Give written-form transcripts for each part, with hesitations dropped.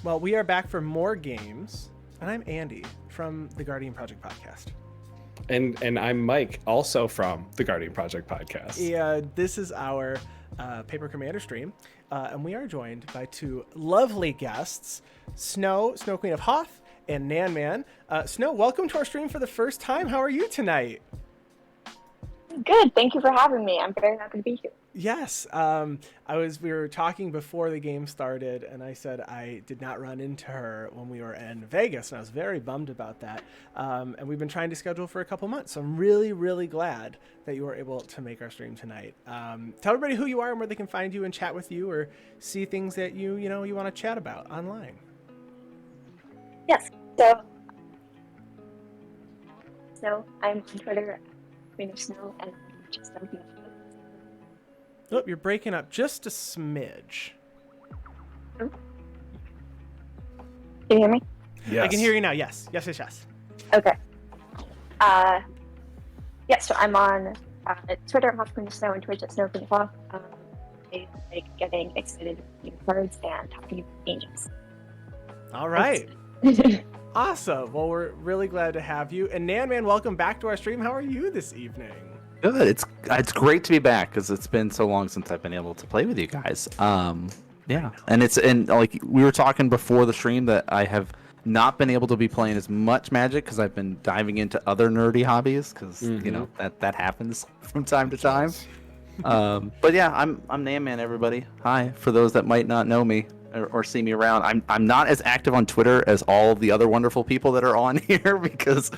Well, we are back for more games, and I'm Andy from the Guardian Project podcast. And I'm Mike, also from the Guardian Project podcast. Yeah, this is our Paper Commander stream, and we are joined by two lovely guests, Snow Queen of Hoth, and NanMan. Snow, welcome to our stream for the first time. How are you tonight? Good. Thank you for having me. I'm very happy to be here. Yes. We were talking before the game started, and I said I did not run into her when we were in Vegas, and I was very bummed about that. And we've been trying to schedule for a couple months, so I'm really, really glad that you were able to make our stream tonight. Tell everybody who you are and where they can find you and chat with you, or see things that you want to chat about online. Yes. So I'm on Twitter, Queen of Snow, and just something. Oh, you're breaking up just a smidge. Can you hear me? Yes. I can hear you now. Yes. Okay. So I'm on Twitter, Queen of Snow, and Twitch at SnowQueenOfHoth. I like getting excited with new cards and talking about angels. All right. Awesome. Well, we're really glad to have you. And NanMan, welcome back to our stream. How are you this evening? Good. It's great to be back because it's been so long since I've been able to play with you guys. Yeah, and like we were talking before the stream that I have not been able to be playing as much Magic because I've been diving into other nerdy hobbies because you know that happens from time to time. But yeah, I'm NanMan, everybody. Hi, for those that might not know me or see me around. I'm not as active on Twitter as all of the other wonderful people that are on here because,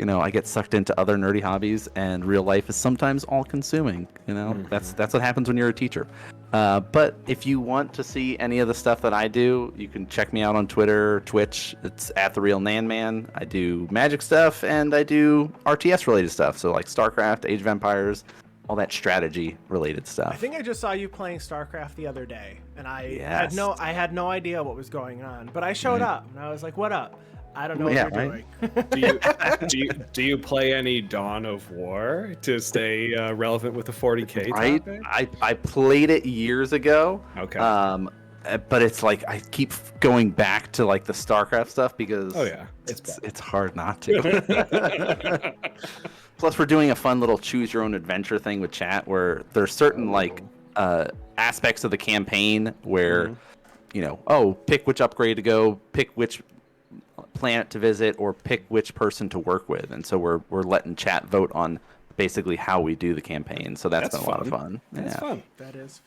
I get sucked into other nerdy hobbies and real life is sometimes all consuming. That's what happens when you're a teacher. But if you want to see any of the stuff that I do, you can check me out on Twitter, Twitch. It's at TheRealNanMan. I do Magic stuff and I do RTS related stuff. So like StarCraft, Age of Empires, all that strategy related stuff. I think I just saw you playing StarCraft the other day, and I had no idea what was going on. But I showed up, and I was like, "What up? I don't know what you're doing." Do you play any Dawn of War to stay relevant with the 40K topic? I played it years ago. Okay. But it's like I keep going back to like the StarCraft stuff because it's hard not to. Plus, we're doing a fun little choose your own adventure thing with chat where there's certain aspects of the campaign where pick which upgrade to go, pick which planet to visit, or pick which person to work with, and so we're letting chat vote on basically how we do the campaign. So that's been a lot of fun. That's fun. That is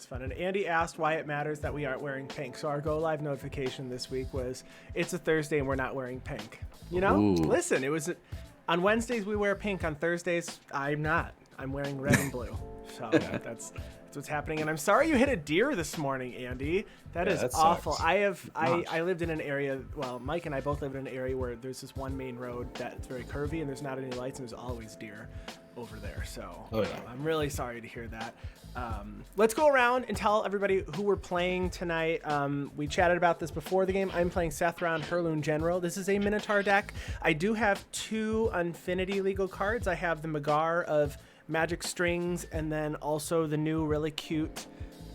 fun. And Andy asked why it matters that we aren't wearing pink. So our go live notification this week was it's a Thursday and we're not wearing pink. Listen, it was on Wednesdays we wear pink. On Thursdays I'm not. I'm wearing red and blue. So that's what's happening. And I'm sorry you hit a deer this morning, Andy. That is awful. Sucks. I lived in an area. Well, Mike and I both live in an area where there's this one main road that's very curvy and there's not any lights and there's always deer over there. So I'm really sorry to hear that. Let's go around and tell everybody who we're playing tonight. We chatted about this before the game. I'm playing Sethron, Hurloon General. This is a Minotaur deck. I do have two Infinity Legal cards. I have the Magar of Magic Strings and then also the new really cute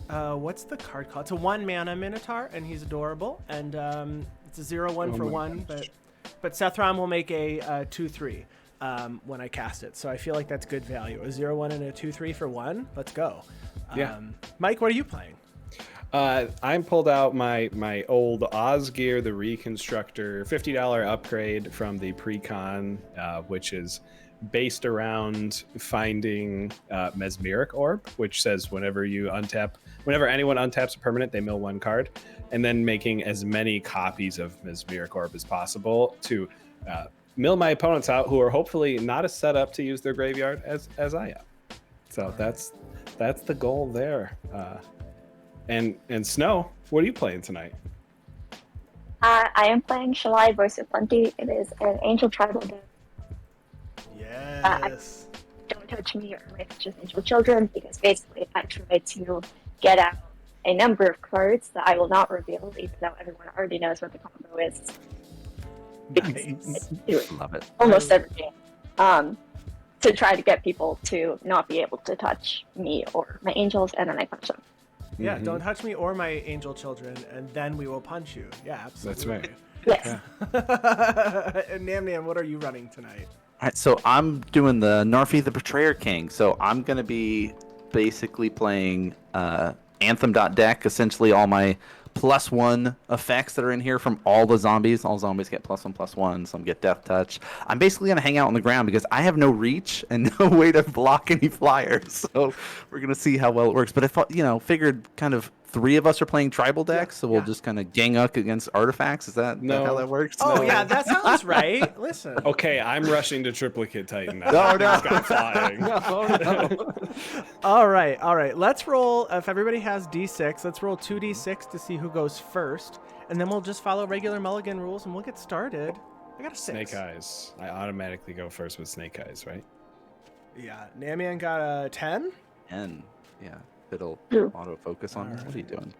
what's the card called? It's a 1-mana Minotaur and he's adorable, and it's a 0/1 for 1, but Sethron will make a 2/3 when I cast it, so I feel like that's good value. A 0/1 and a 2/3 for 1. Let's go. Mike, what are you playing? I pulled out my old Osgir, the Reconstructor, $50 upgrade from the pre-con, which is based around finding Mesmeric Orb, which says whenever anyone untaps a permanent, they mill 1 card, and then making as many copies of Mesmeric Orb as possible to mill my opponents out, who are hopefully not as set up to use their graveyard as I am. So that's the goal there. And Snow, what are you playing tonight? I am playing Shalai, Voice of Plenty. It is an Angel Tribal deck. Yes. Don't touch me or my just Angel Children, because basically I try to get out a number of cards that I will not reveal, even though everyone already knows what the combo is. Nice. Love it. Almost every game. To try to get people to not be able to touch me or my angels, and then I punch them. Yeah, don't touch me or my angel children, and then we will punch you. Yeah, absolutely. That's right. Yes. Yeah. And Nam, what are you running tonight? All right, so I'm doing the Narfi the Betrayer King. So I'm going to be basically playing Anthem.deck, essentially all my +1 effects that are in here from all the zombies. All zombies get +1/+1. Some get Death Touch. I'm basically going to hang out on the ground because I have no reach and no way to block any flyers. So we're going to see how well it works. But if figured kind of 3 of us are playing tribal decks, so we'll just kind of gang up against artifacts. Is that how that works? Oh, yeah, that sounds right. Listen. Okay, I'm rushing to Triplicate Titan now. No. Got flying. No. All right. Let's roll. If everybody has D6, let's roll 2D6 to see who goes first. And then we'll just follow regular mulligan rules and we'll get started. I got a 6. Snake Eyes. I automatically go first with Snake Eyes, right? Yeah. Namian got a 10. 10. Yeah. It'll autofocus on me. What are you doing?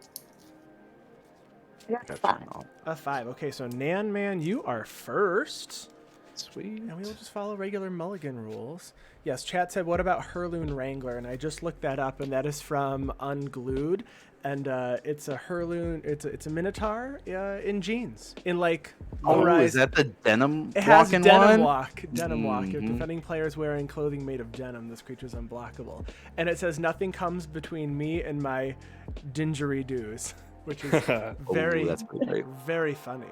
I got a 5. A 5. Okay, so Nan, you are first. Sweet. And we will just follow regular mulligan rules. Yes, chat said, what about Hurloon Wrangler? And I just looked that up, and that is from Unglued. And it's a Hurloon, it's a Minotaur in jeans. In like is that the denim It has walking denim one? walk. Denim walk. If defending players wearing clothing made of denim, this creature is unblockable. And it says, nothing comes between me and my didgeridoos, which is that's pretty great. very funny.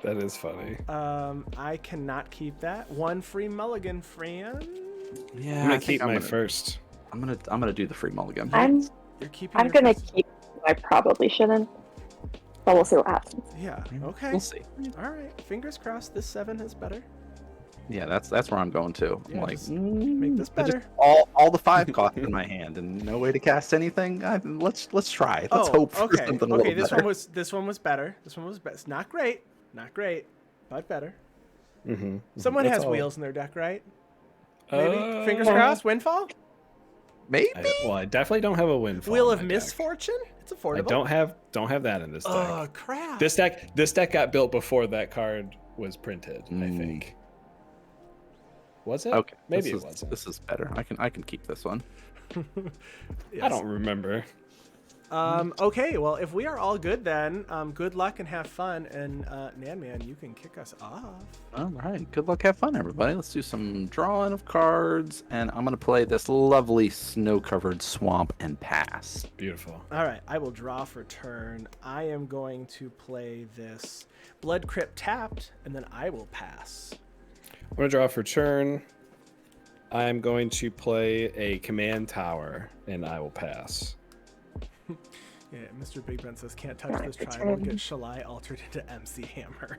That is funny. I cannot keep that. 1 free mulligan, friend. Yeah, I'm gonna keep my first. I'm gonna do the free mulligan. You're keeping I'm your gonna first. keep. I probably shouldn't, but we'll see what happens. Yeah. Okay. We'll see. All right. Fingers crossed. This 7 is better. Yeah, that's where I'm going to. I'm Yeah, like, just make this I just- better. all the 5 costs in my hand and no way to cast anything. Let's try. Let's hope for something a little this better. one was better. This one was best. Not great, but better. Mm-hmm. Someone That's has all. wheels in their deck, right? Maybe. Fingers Yeah. crossed. Windfall. Maybe. I definitely don't have a windfall. Wheel in of my deck. Misfortune. It's I affordable. don't have that in this deck. Oh crap. This deck got built before that card was printed, I think. Was it? Okay. Maybe this it is, wasn't. This is better. I can keep this one. Yes. I don't remember. Okay. Well, if we are all good, then good luck and have fun. And Nan, you can kick us off. All right. Good luck. Have fun, everybody. Let's do some drawing of cards, and I'm gonna play this lovely snow-covered swamp and pass. Beautiful. All right, I will draw for turn. I am going to play this Blood Crypt tapped, and then I will pass. I'm gonna draw for turn. I'm going to play a command tower, and I will pass. Yeah, Mr. Big Ben says, can't touch this tribal. Get Shalai altered into MC Hammer.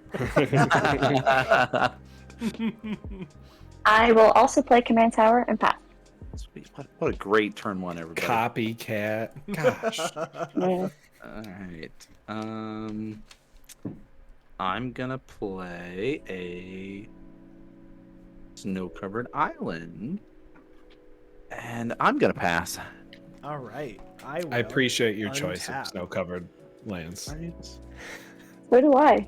I will also play Command Tower and pass. Sweet. What a great turn 1, everybody. Copycat. Gosh. Yeah. All right. I'm gonna play a snow-covered island, and I'm gonna pass. All right, I will. I appreciate your choice of untap. snow-covered lands. So do I.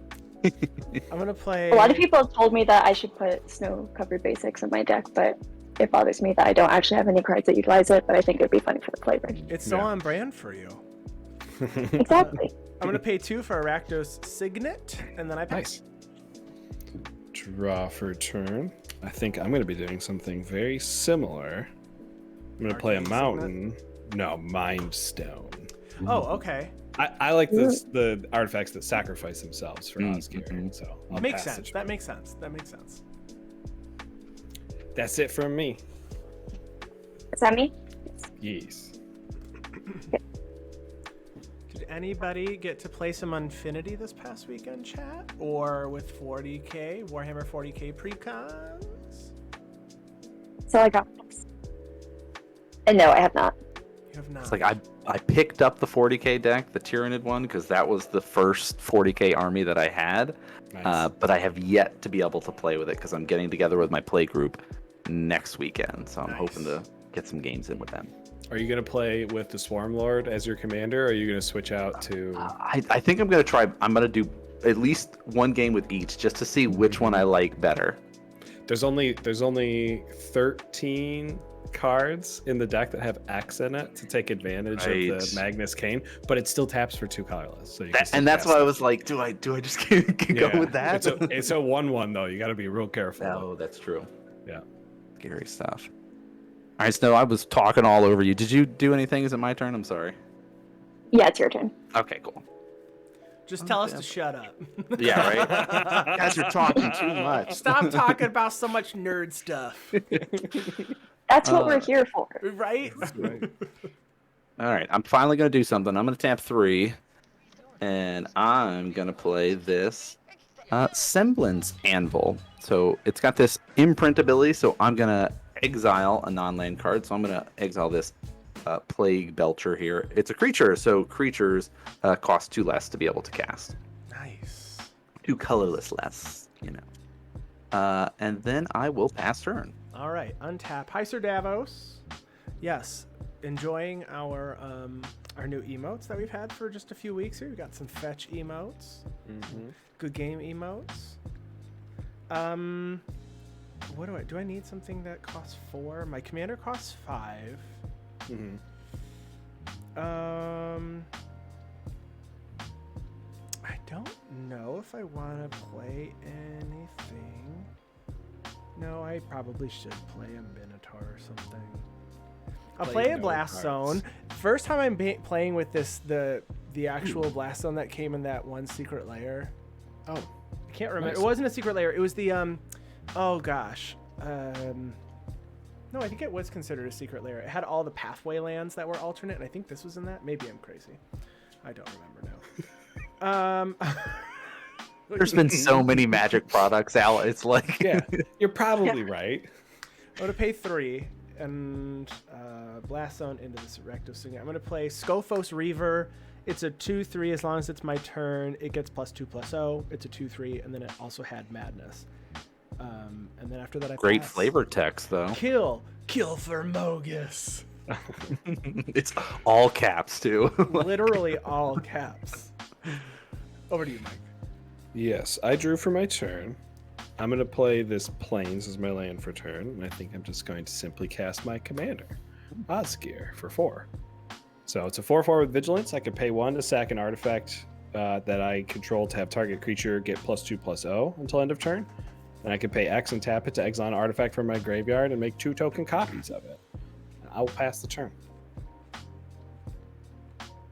I'm gonna play. A lot of people have told me that I should put snow-covered basics in my deck, but it bothers me that I don't actually have any cards that utilize it, but I think it'd be funny for the flavor. It's so Yeah. on brand for you. Exactly. I'm gonna pay 2 for Arachnos Signet, and then I pass. Nice. Draw for turn. I think I'm going to be doing something very similar. I'm going to play a Arcane mountain. No, Mind Stone. Oh, okay. I like the artifacts that sacrifice themselves for Osgir. So I'll Makes pass sense. it. That makes sense. That makes sense. That's it from me. Is that me? Yes. Did anybody get to play some Infinity this past weekend, chat? Or with 40k, Warhammer 40k precons? So I got this. And no, I have not. You have not. It's like I picked up the 40k deck, the Tyrannid one, because that was the first 40k army that I had. Nice. But I have yet to be able to play with it because I'm getting together with my play group next weekend. So I'm Nice. hoping to get some games in with them. Are you going to play with the Swarm Lord as your commander, or are you going to switch out to... I think I'm going to try. I'm going to do at least one game with each just to see which one I like better. There's only 13 cards in the deck that have X in it to take advantage of the Magnus Cane, but it still taps for 2 colorless. So that's why I was like, do I just go with that? It's a 1/1 though. You got to be real careful. Oh, that's true. Yeah. Scary stuff. All right, Snow, I was talking all over you. Did you do anything? Is it my turn? I'm sorry. Yeah, it's your turn. Okay, cool. Just tell us to shut up. Yeah, right? You guys are talking too much. Stop talking about so much nerd stuff. That's what we're here for. Right? All right, I'm finally going to do something. I'm going to tap 3, and I'm going to play this Semblance Anvil. So it's got this imprint ability, so I'm going to exile a non-land card. So I'm going to exile this Plague Belcher here. It's a creature, so creatures cost 2 less to be able to cast. Nice. 2 colorless less, you know. And then I will pass turn. All right, untap. Hi, Sir Davos. Yes, enjoying our new emotes that we've had for just a few weeks here. We got some fetch emotes, good game emotes. What do I need something that costs 4? My commander costs 5. I don't know if I want to play anything. No, I probably should play a Minotaur or something. I'll play a Blast Zone. First time I'm playing with this, the actual Blast Zone that came in that one secret layer. Oh, I can't remember. Nice. It wasn't a secret layer. It was the oh gosh. No, I think it was considered a secret layer. It had all the pathway lands that were alternate, and I think this was in that. Maybe I'm crazy. I don't remember now. There's been so many Magic products, Al. It's like... Yeah, you're probably right. I'm going to pay 3 and Blast Zone into this Erective Swing. I'm going to play Skophos Reaver. It's a 2/3 as long as it's my turn. It gets +2/+0. It's a 2/3, and then it also had Madness. And then after that, I Great pass. flavor text, though. Kill for Mogus. It's all caps, too. Literally all caps. Over to you, Mike. Yes, I drew for my turn. I'm going to play this Plains as my land for turn, and I think I'm just going to simply cast my commander, Osgir, for 4. So it's a 4/4 with Vigilance. I could pay 1 to sack an artifact that I control to have target creature get +2/+0 until end of turn. And I can pay X and tap it to exile an artifact from my graveyard and make 2 token copies of it. I will pass the turn.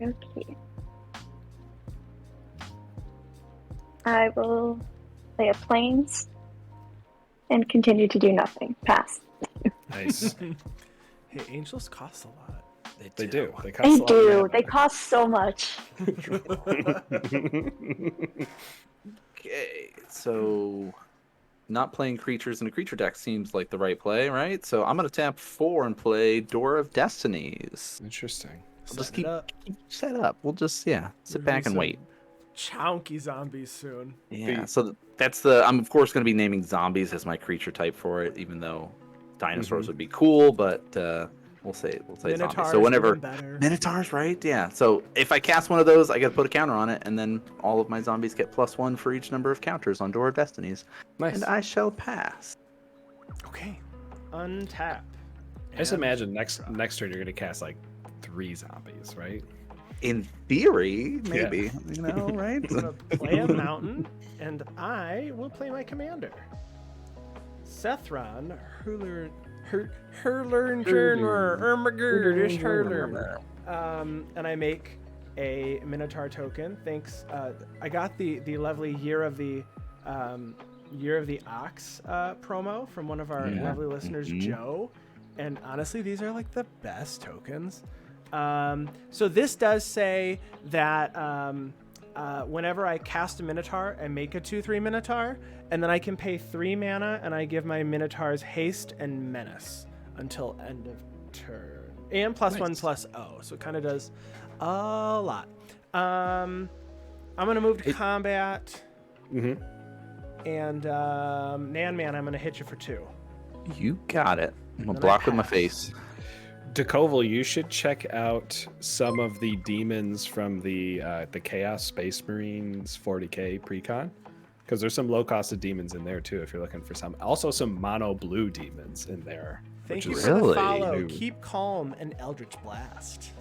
Okay. I will play a Plains and continue to do nothing. Pass. Nice. Hey, Angels cost a lot. They do. They do. They cost so much. Okay, so not playing creatures in a creature deck seems like the right play, right? So I'm going to tap 4 and play Door of Destinies. Interesting. We'll just keep set up. We'll just, sit back and wait. Chunky zombies soon. Yeah, so that's I'm of course going to be naming zombies as my creature type for it, even though dinosaurs would be cool, but we'll say zombies. So whenever Minotaurs, right? Yeah. So if I cast one of those, I got to put a counter on it, and then all of my zombies get +1 for each number of counters on Door of Destinies. Nice. And I shall pass. Okay. Untap. I just imagine next turn you're going to cast like 3 zombies, right? In theory, maybe. Yeah. You know, right? I'm going to play a mountain, and I will play my commander. Sethron, Hurloon, and I make a Minotaur token. Thanks. I got the lovely Year of the Ox promo from one of our lovely listeners, Joe. And honestly, these are like the best tokens. So this does say that whenever I cast a Minotaur, I make a 2/3 Minotaur, and then I can pay 3 mana, and I give my Minotaurs haste and menace until end of turn, and +1/+0. So it kind of does a lot. I'm gonna move to combat, and NanMan, I'm gonna hit you for 2. You got it. I'm gonna block with my face. Dekoval, you should check out some of the demons from the Chaos Space Marines 40k precon, because there's some low-costed demons in there too if you're looking for some. Also some mono blue demons in there Thank you is for the Really? follow. new. Keep calm and Eldritch Blast.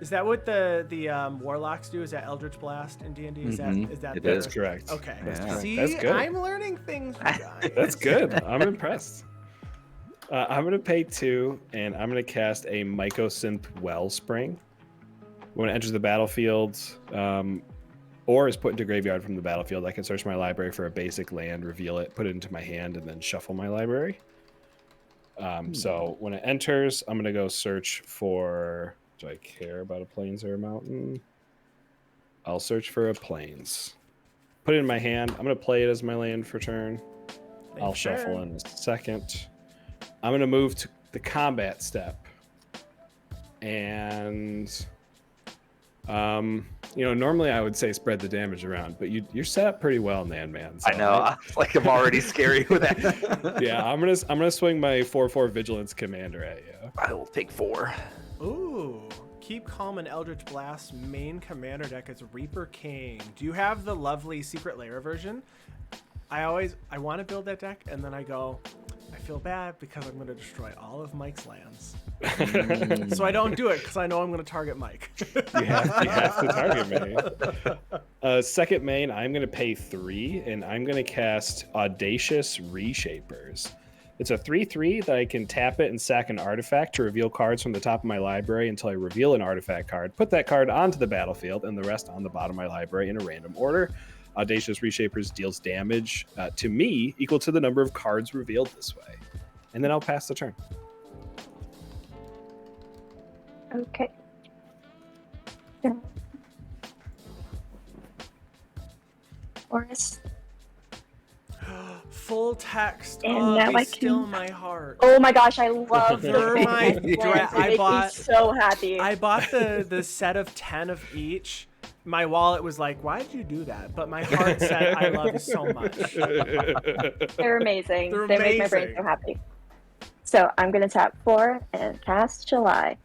Is that what the warlocks do? Is that Eldritch Blast in D&D? Is that It their... is. That's correct. Okay. Yeah. See, That's good. I'm learning things, you guys. That's good. I'm impressed. I'm going to pay 2, and I'm going to cast a Mycosynth Wellspring. When it enters the battlefield, or is put into graveyard from the battlefield, I can search my library for a basic land, reveal it, put it into my hand, and then shuffle my library. So when it enters, I'm going to go search for... Do I care about a plains or a mountain? I'll search for a plains. Put it in my hand. I'm going to play it as my land for turn. I'll shuffle in a second. I'm going to move to the combat step. And, normally I would say spread the damage around, but you're set up pretty well, NanMan. So I know. I'm already scary with that. yeah, I'm gonna swing my 4/4 Vigilance Commander at you. I will take 4. Ooh. Keep Calm and Eldritch Blast main commander deck is Reaper King. Do you have the lovely Secret Lair version? I want to build that deck, and then I go, I feel bad because I'm going to destroy all of Mike's lands. So I don't do it because I know I'm going to target Mike. You have to target me. Second main, I'm going to pay 3, and I'm going to cast Audacious Reshapers. It's a 3/3 that I can tap it and sack an artifact to reveal cards from the top of my library until I reveal an artifact card, put that card onto the battlefield, and the rest on the bottom of my library in a random order. Audacious Reshapers deals damage to me equal to the number of cards revealed this way. And then I'll pass the turn. Okay. Oris. Full text. And Oh, now be I still can- my heart. Oh my gosh, I love the For my big dra- plans. They I make me bought- so happy. I bought the set of 10 of each. My wallet was like, why did you do that? But my heart said, I love you so much. They're amazing. They're They make my brain amazing. so happy. So I'm going to tap 4 and cast Shalai.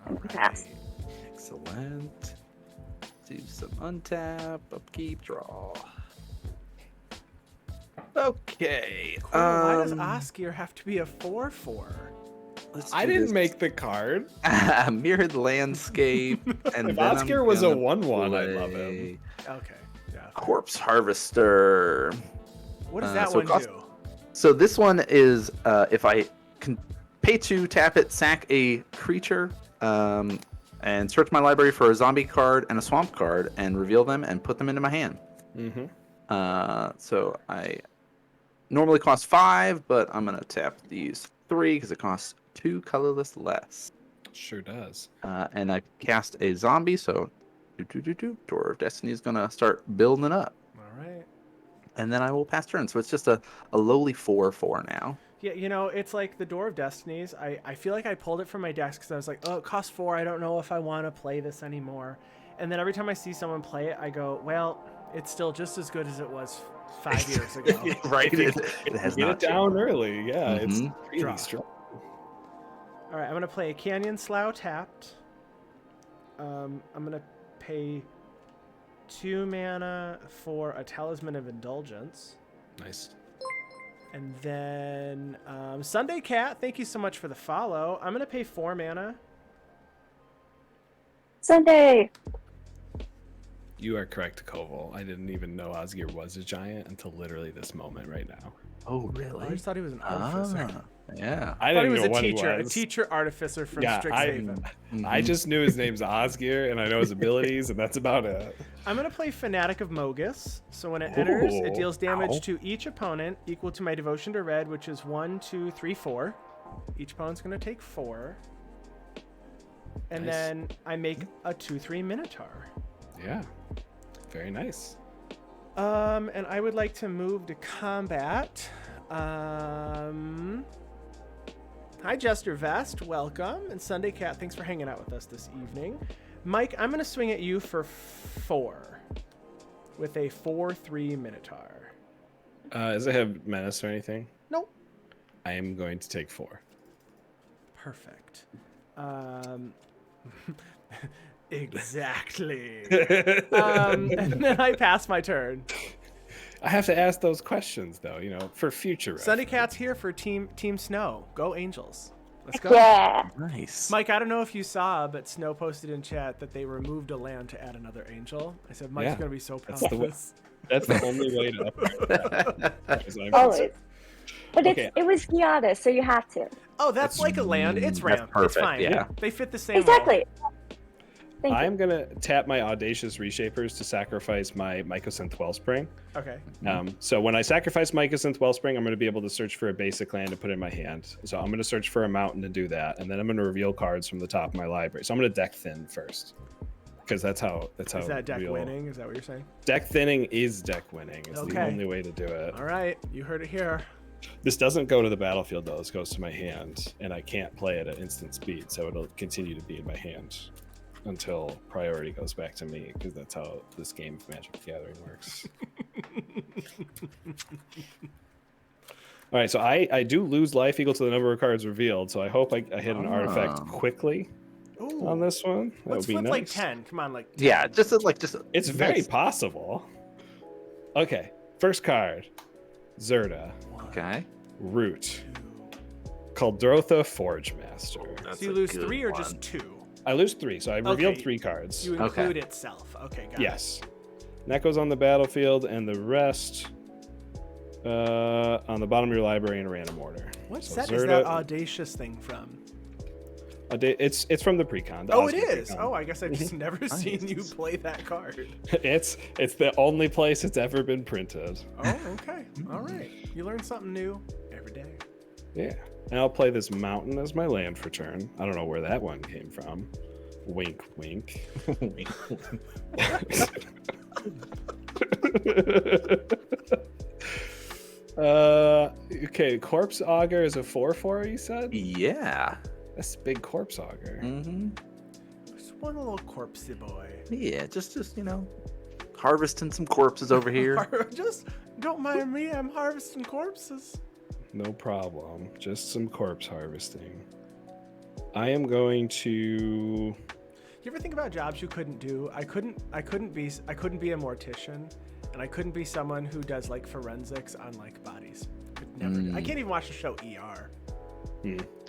And pass. Excellent. Do some untap, upkeep, draw. Okay. Cool. Why does Osgir have to be a 4/4? I didn't make the card. Mirrored landscape. And If then I'm Oscar was a gonna 1/1, I'd love play him. Okay. Yeah. Corpse Harvester. What does that so one it costs- do? So this one is if I can pay 2, tap it, sack a creature, and search my library for a zombie card and a swamp card, and reveal them and put them into my hand. Mm-hmm. So I normally cost 5, but I'm gonna tap these 3 because it costs 2 colorless less. Sure does. And I cast a zombie, so Door of Destiny is gonna start building up, All right. and then I will pass turn. So it's just a lowly 4/4 now. Yeah, it's like the Door of Destinies. I feel like I pulled it from my desk because I was like, oh, it costs 4. I don't know if I want to play this anymore. And then every time I see someone play it, I go, well, it's still just as good as it was 5 years ago. Right? It has Get not it down early. Yeah, it's Mhm. really Draw. strong. All right, I'm going to play a Canyon Slough tapped. I'm going to pay 2 mana for a Talisman of Indulgence. Nice. And then Sunday Cat, thank you so much for the follow. I'm going to pay 4 mana. Sunday! You are correct, Koval. I didn't even know Osgir was a giant until literally this moment right now. Oh, really? I just thought he was an artificer. Yeah. I I thought didn't he was know a what teacher, he was. a teacher artificer from Yeah, Strixhaven. I just knew his name's Osgir, and I know his abilities, and that's about it. I'm going to play Fanatic of Mogus. So when it enters, it Ooh. deals damage Ow. to each opponent equal to my devotion to red, which is 1, 2, 3, 4. Each opponent's going to take 4. And Nice. then I make a 2/3 Minotaur. Yeah. Very nice. And I would like to move to combat. Hi, Jester Vest. Welcome. And Sunday Cat, thanks for hanging out with us this evening. Mike, I'm going to swing at you for 4 with a 4/3 Minotaur. Does it have menace or anything? Nope. I am going to take 4. Perfect. Exactly. And then I pass my turn. I have to ask those questions though, for future Sunny reference. Cat's here for Team Snow. Go Angels. Let's go. Yeah. Nice. Mike, I don't know if you saw, but Snow posted in chat that they removed a land to add another angel. I said, Mike's going to be so proud of this. That's the only way to upgrade. Always. But it was Giada, so you have to. Oh, that's like a land. It's ramp. Perfect, It's fine. yeah. They fit the same Exactly. I'm going to tap my Audacious Reshapers to sacrifice my Mycosynth Wellspring. Okay. So when I sacrifice Mycosynth Wellspring, I'm going to be able to search for a basic land to put in my hand. So I'm going to search for a mountain to do that, and then I'm going to reveal cards from the top of my library. So I'm going to deck thin first, because that's how. Is that deck winning? Is that what you're saying? Deck thinning is deck winning. It's the only way to do it. All right, you heard it here. This doesn't go to the battlefield though. This goes to my hand, and I can't play it at instant speed, so it'll continue to be in my hand until priority goes back to me, because that's how this game of Magic the Gathering works. All right, so I do lose life equal to the number of cards revealed, so I hope I hit an artifact quickly on this one. That Let's would be flip nice. like 10. Come on, like 10. Yeah, just. It's very possible. Okay, first card, Zerda. Okay. Root. Kaldrotha Forge Master. So you lose 3 or just 2? I lose 3, so I revealed 3 cards. You include itself. Okay, got it. Yes. And that goes on the battlefield, and the rest on the bottom of your library in a random order. What So set is Zerda, that Audacious thing from? It's from the Precon. Oh, it is. Precon. Oh, I guess I've just never seen you play that card. It's the only place it's ever been printed. Oh, okay. All right. You learn something new every day. Yeah. And I'll play this mountain as my land for turn. I don't know where that one came from. Wink, wink. Okay, Corpse Augur is a 4/4, you said? Yeah. That's a big Corpse Augur. Mm-hmm. Just one little corpsey boy. Yeah, just harvesting some corpses over here. Just don't mind me. I'm harvesting corpses. No problem. Just some corpse harvesting. I am going to... You ever think about jobs you couldn't do? I couldn't be a mortician, and I couldn't be someone who does like forensics on like bodies. Could never. I can't even watch the show ER.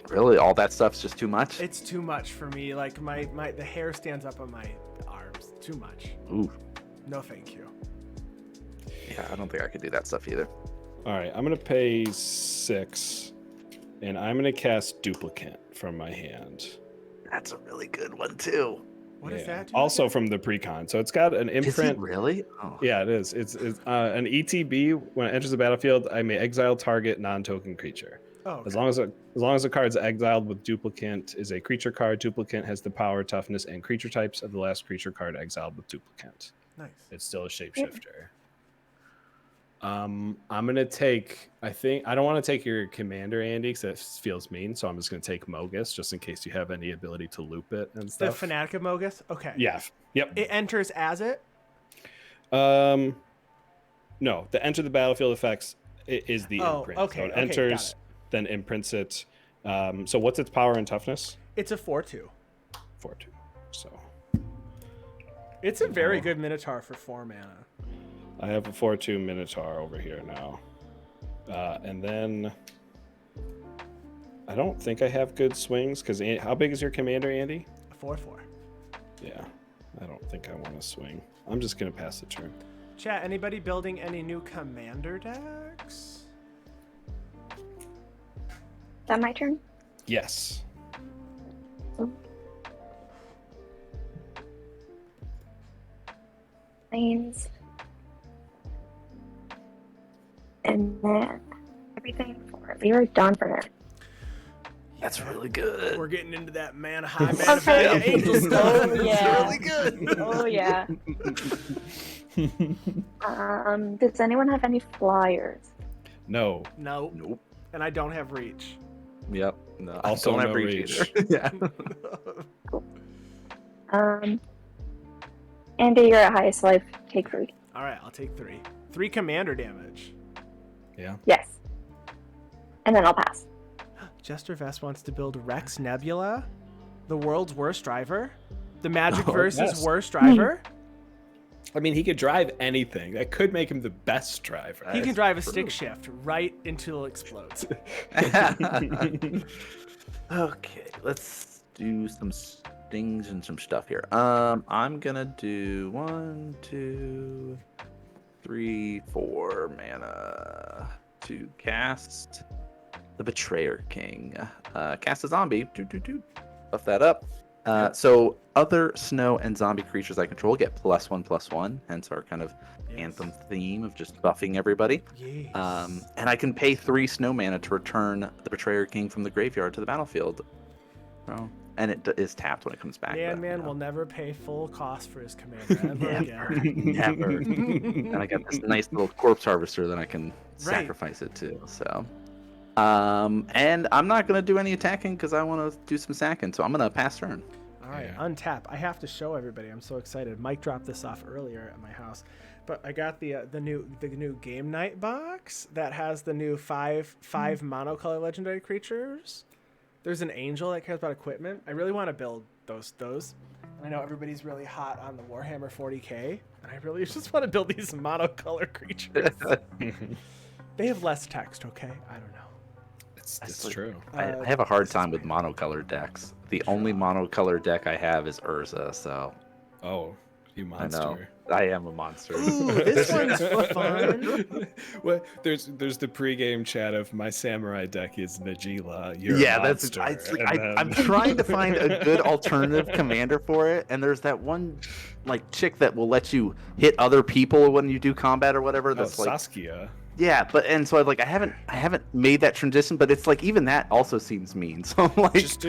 Really, all that stuff's just too much. It's too much for me. Like the hair stands up on my arms. Too much. Ooh. No, thank you. Yeah, I don't think I could do that stuff either. All right, I'm going to pay 6, and I'm going to cast Duplicate from my hand. That's a really good one too. What is that? Also from the Precon. So it's got an imprint. Is it really? Oh. Yeah, it is. It's an ETB. When it enters the battlefield, I may exile target non-token creature. Oh, okay. As long as the card's exiled with Duplicate is a creature card, Duplicate has the power, toughness, and creature types of the last creature card exiled with Duplicate. Nice. It's still a shapeshifter. I'm gonna take. I don't want to take your commander, Andy, because that feels mean. So I'm just gonna take Mogus, just in case you have any ability to loop it and The stuff. Fanatic of Mogus. Okay. Yeah. Yep. It enters as it. No, the enter the battlefield effects is the imprint. Okay. So it okay, enters, then imprints it. So what's its power and toughness? It's a 4/2. 4/2. So It's a very good Minotaur for 4 mana. I have a 4/2 Minotaur over here now. And then I don't think I have good swings, because how big is your commander, Andy? A 4/4. Yeah, I don't think I want to swing. I'm just going to pass the turn. Chat, anybody building any new commander decks? Is that my turn? Yes. Planes. And then everything for Lyric Dawnburner. That's really good. We're getting into that high mana angel stuff. Oh, yeah. It's really good. Oh, yeah. Does anyone have any flyers? No. No. Nope. And I don't have reach. Yep. No. Also I don't no have reach. reach. Either. Yeah. Cool. Andy, you're at highest life. Take 3. All right, I'll take 3. 3 commander damage. Yeah. Yes. And then I'll pass. Jester Vest wants to build Rex Nebula, the world's worst driver. The Magic Verse's yes. worst driver. I mean, he could drive anything. That could make him the best driver. He can drive a stick shift right until it explodes. Okay, let's do some things and some stuff here. I'm gonna do 1, 2, 3, 4 mana to cast the Betrayer King. Cast a zombie. Buff that up. So other snow and zombie creatures I control get +1/+1, hence our kind of anthem theme of just buffing everybody. Yes. And I can pay 3 snow mana to return the Betrayer King from the graveyard to the battlefield. Oh, and it is tapped when it comes back. Man will never pay full cost for his commander ever again. Never. And I got this nice little corpse harvester that I can sacrifice it to. So, and I'm not gonna do any attacking because I want to do some sacking. So I'm gonna pass turn. All right, untap. I have to show everybody. I'm so excited. Mike dropped this off earlier at my house, but I got the new game night box that has the new five monocolor legendary creatures. There's an angel that cares about equipment. I really want to build those. I know everybody's really hot on the Warhammer 40k, and I really just want to build these monocolor creatures. They have less text, okay? I don't know. It's true. I have a hard time with monocolored decks. The only monocolored deck I have is Urza, so. Oh, you monster. I know. I am a monster. Ooh, this one's fun. Well, there's the pregame chat of my samurai deck is Najila. I'm trying to find a good alternative commander for it, and there's that one like chick that will let you hit other people when you do combat or whatever. That's like Saskia. Yeah, so I haven't made that transition, but it's like even that also seems mean. So I'm like, just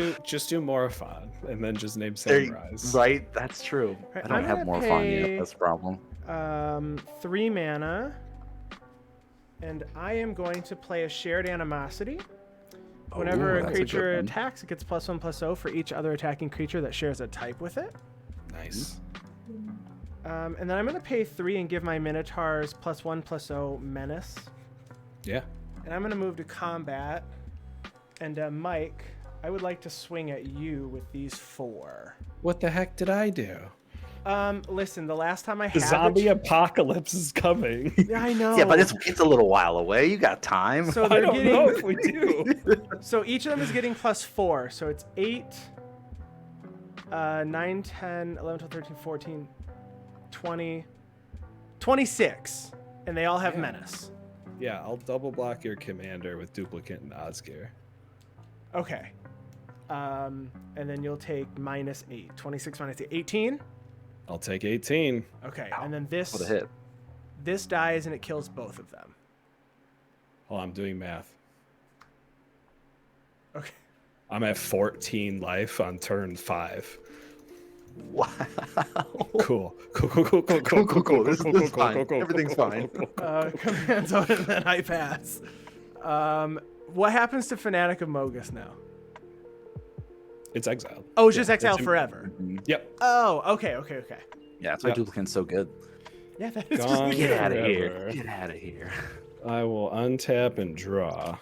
do Morophon and then just name samurais. Right, that's true. Right, I don't have Morophon yet. That's a problem. 3 mana, and I am going to play a Shared Animosity. Whenever a creature attacks, it gets +1/+0 for each other attacking creature that shares a type with it. Nice. And then I'm going to pay 3 and give my Minotaurs +1/+0 menace. Yeah. And I'm going to move to combat. And Mike, I would like to swing at you with these 4. What the heck did I do? Listen, the last time I The had zombie apocalypse is coming. Yeah, I know. Yeah, but it's a little while away. You got time. So I don't know if we do. So each of them is getting +4. So it's 8, 9, 10, 11, 12, 13, 14, 20, 26. And they all have menace. Yeah, I'll double block your commander with duplicate and Osgir. Okay. And then you'll take -8. 26 minus 8. 18? I'll take 18. Okay. And then this What a hit. This dies and it kills both of them. Oh, I'm doing math. Okay. I'm at 14 life on turn 5. Wow. Cool. This is fine. Everything's fine. Command zone and then I pass. What happens to Fanatic of Mogus now? It's exiled. Oh, it's just exiled forever. Yep. Oh, okay. Yeah, that's why Duplicate's so good. Yeah, that is Gone just Get out of forever. here. Get out of here. I will untap and draw.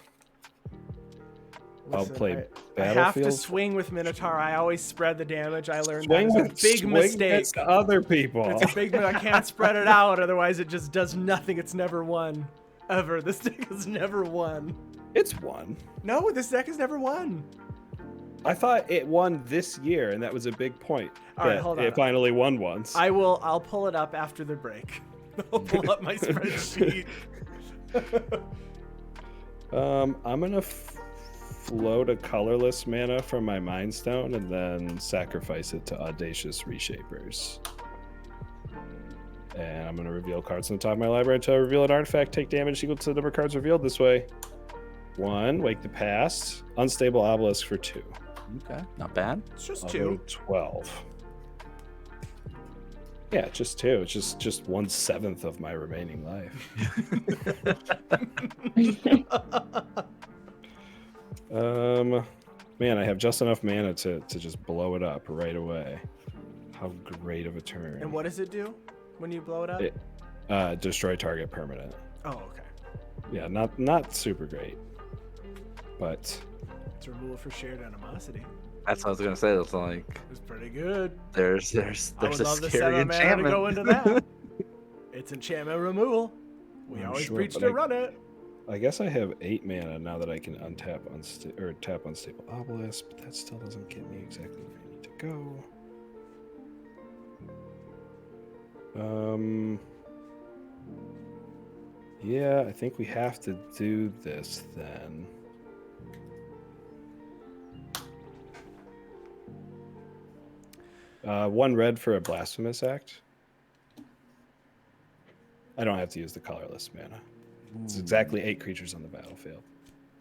I'll play I have to Battlefield. swing with Minotaur. I always spread the damage. I learned Swing that it's a big swing mistake. to other people. It's a big I can't spread it out, otherwise it just does nothing. It's never won. Ever. This deck has never won. It's won. No, this deck has never won. I thought it won this year, and that was a big point. All right, that hold on. It finally won once. I'll pull it up after the break. I'll pull up my spreadsheet. I'm gonna float a colorless mana from my Mind Stone and then sacrifice it to Audacious Reshapers. And I'm gonna reveal cards on the top of my library to reveal an artifact. Take damage equal to the number of cards revealed this way. 1, Wake the Past. Unstable Obelisk for 2. Okay, not bad. It's just I'll 2. go to 12. Yeah, just 2. It's just 1/7 of my remaining life. Man, I have just enough mana to just blow it up right away. How great of a turn. And what does it do when you blow it up? Destroy target permanent. Oh, okay. Yeah, not super great. But It's removal for Shared Animosity. That's what I was gonna say. It's like It's pretty good. there's I a would love the scary 7 mana to enchantment. go into that. It's enchantment removal. We I'm always sure, preach but to run it. I guess I have 8 mana now that I can untap tap Unstable Obelisk, but that still doesn't get me exactly where I need to go. Yeah, I think we have to do this then. One red for a Blasphemous Act. I don't have to use the colorless mana. It's exactly 8 creatures on the battlefield.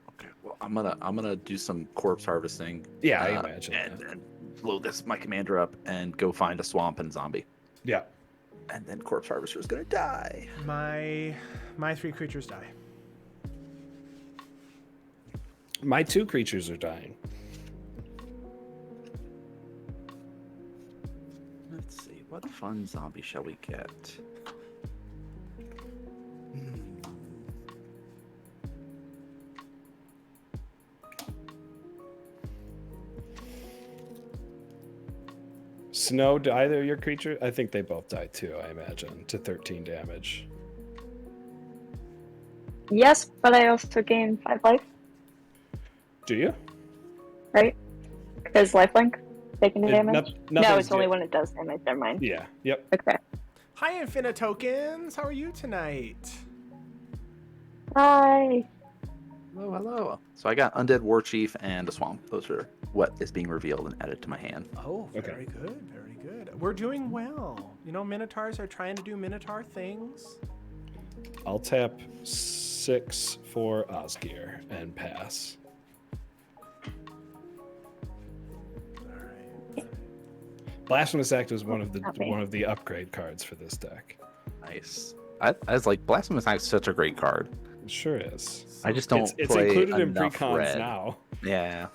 Okay, well, I'm gonna do some corpse harvesting. Yeah, I imagine and blow my commander up and go find a swamp and zombie. Yeah. And then corpse harvester is gonna die. My 3 creatures die. My 2 creatures are dying. Let's see, what fun zombie shall we get? Snow, do either of your creatures? I think they both die too, I imagine, to 13 damage. Yes, but I also gain 5 life, Do you? right? Because lifelink taking the damage. No, nothing's it's only when it does damage. Never mind. Yeah, yep. Okay. Hi, Infinite Tokens. How are you tonight? Hi. Hello, hello. So I got Undead War Chief and a Swamp. Those are what is being revealed and added to my hand. Oh, very good, very good. We're doing well. You know, Minotaurs are trying to do Minotaur things. I'll tap 6 for Osgir and pass. Blasphemous Act is one of the upgrade cards for this deck. Nice. I was like, Blasphemous Act is such a great card. It sure is. I just don't It's play included in enough precons red. now. Yeah.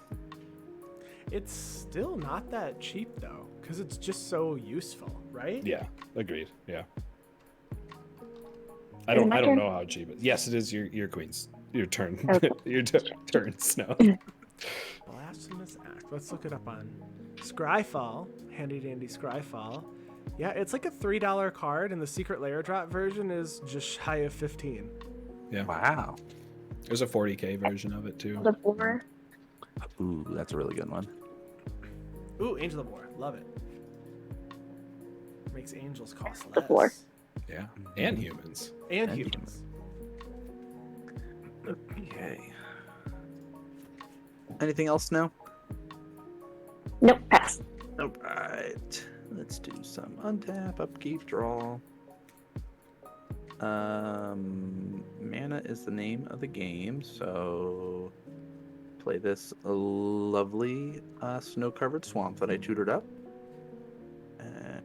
It's still not that cheap though, because it's just so useful, right? Yeah, agreed. Yeah. I don't know how cheap it. Yes, it is your queen's turn. Okay. Your turn, Snow. Blasphemous Act. Let's look it up on Scryfall. Handy dandy Scryfall. Yeah, it's like a $3 card, and the secret layer drop version is just shy of 15. Yeah. Wow. There's a 40k version of it too. The 4. Ooh, that's a really good one. Ooh, Angel of War. Love it. Makes angels cost The less. 4. Yeah, and humans. And And humans. Okay. Anything else now? Nope, pass. All right. Let's do some untap, upkeep, draw. Mana is the name of the game, so play this lovely snow-covered swamp that I tutored up.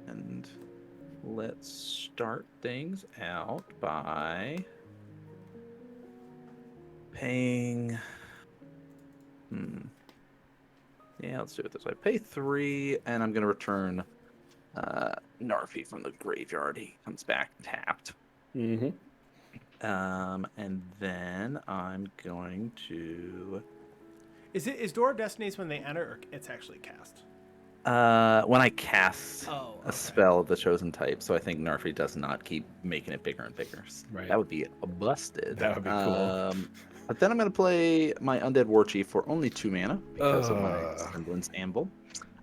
And let's start things out by paying... Yeah, let's do it this way. Pay 3, and I'm going to return Narfi from the graveyard. He comes back tapped. Mm-hmm. And then I'm going to... Is Door of Destinies when they enter, or it's actually cast? When I cast Oh, a spell of the chosen type, so I think Narfi does not keep making it bigger and bigger. Right. That would be busted. That would be cool. But then I'm going to play my Undead War Chief for only 2 mana because of my Semblance Amble.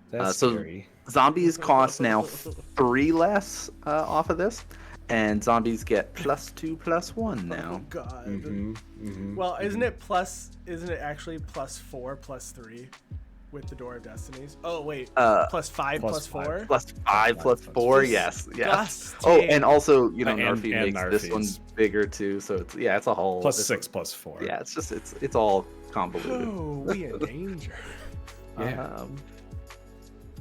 That's so scary. Zombies cost now 3 less off of this, and zombies get +2/+1 now. Oh god. Mm-hmm. Mm-hmm. Well, isn't it actually +4 +3 with the Door of Destinies? Oh wait, +5 +4. +5/+4. Yes. Disgusting. Oh, and also, you know, And Narfi makes this one Narfi's. bigger too, so it's a whole +6 +4. Yeah, it's all convoluted. Oh, we in danger. Yeah.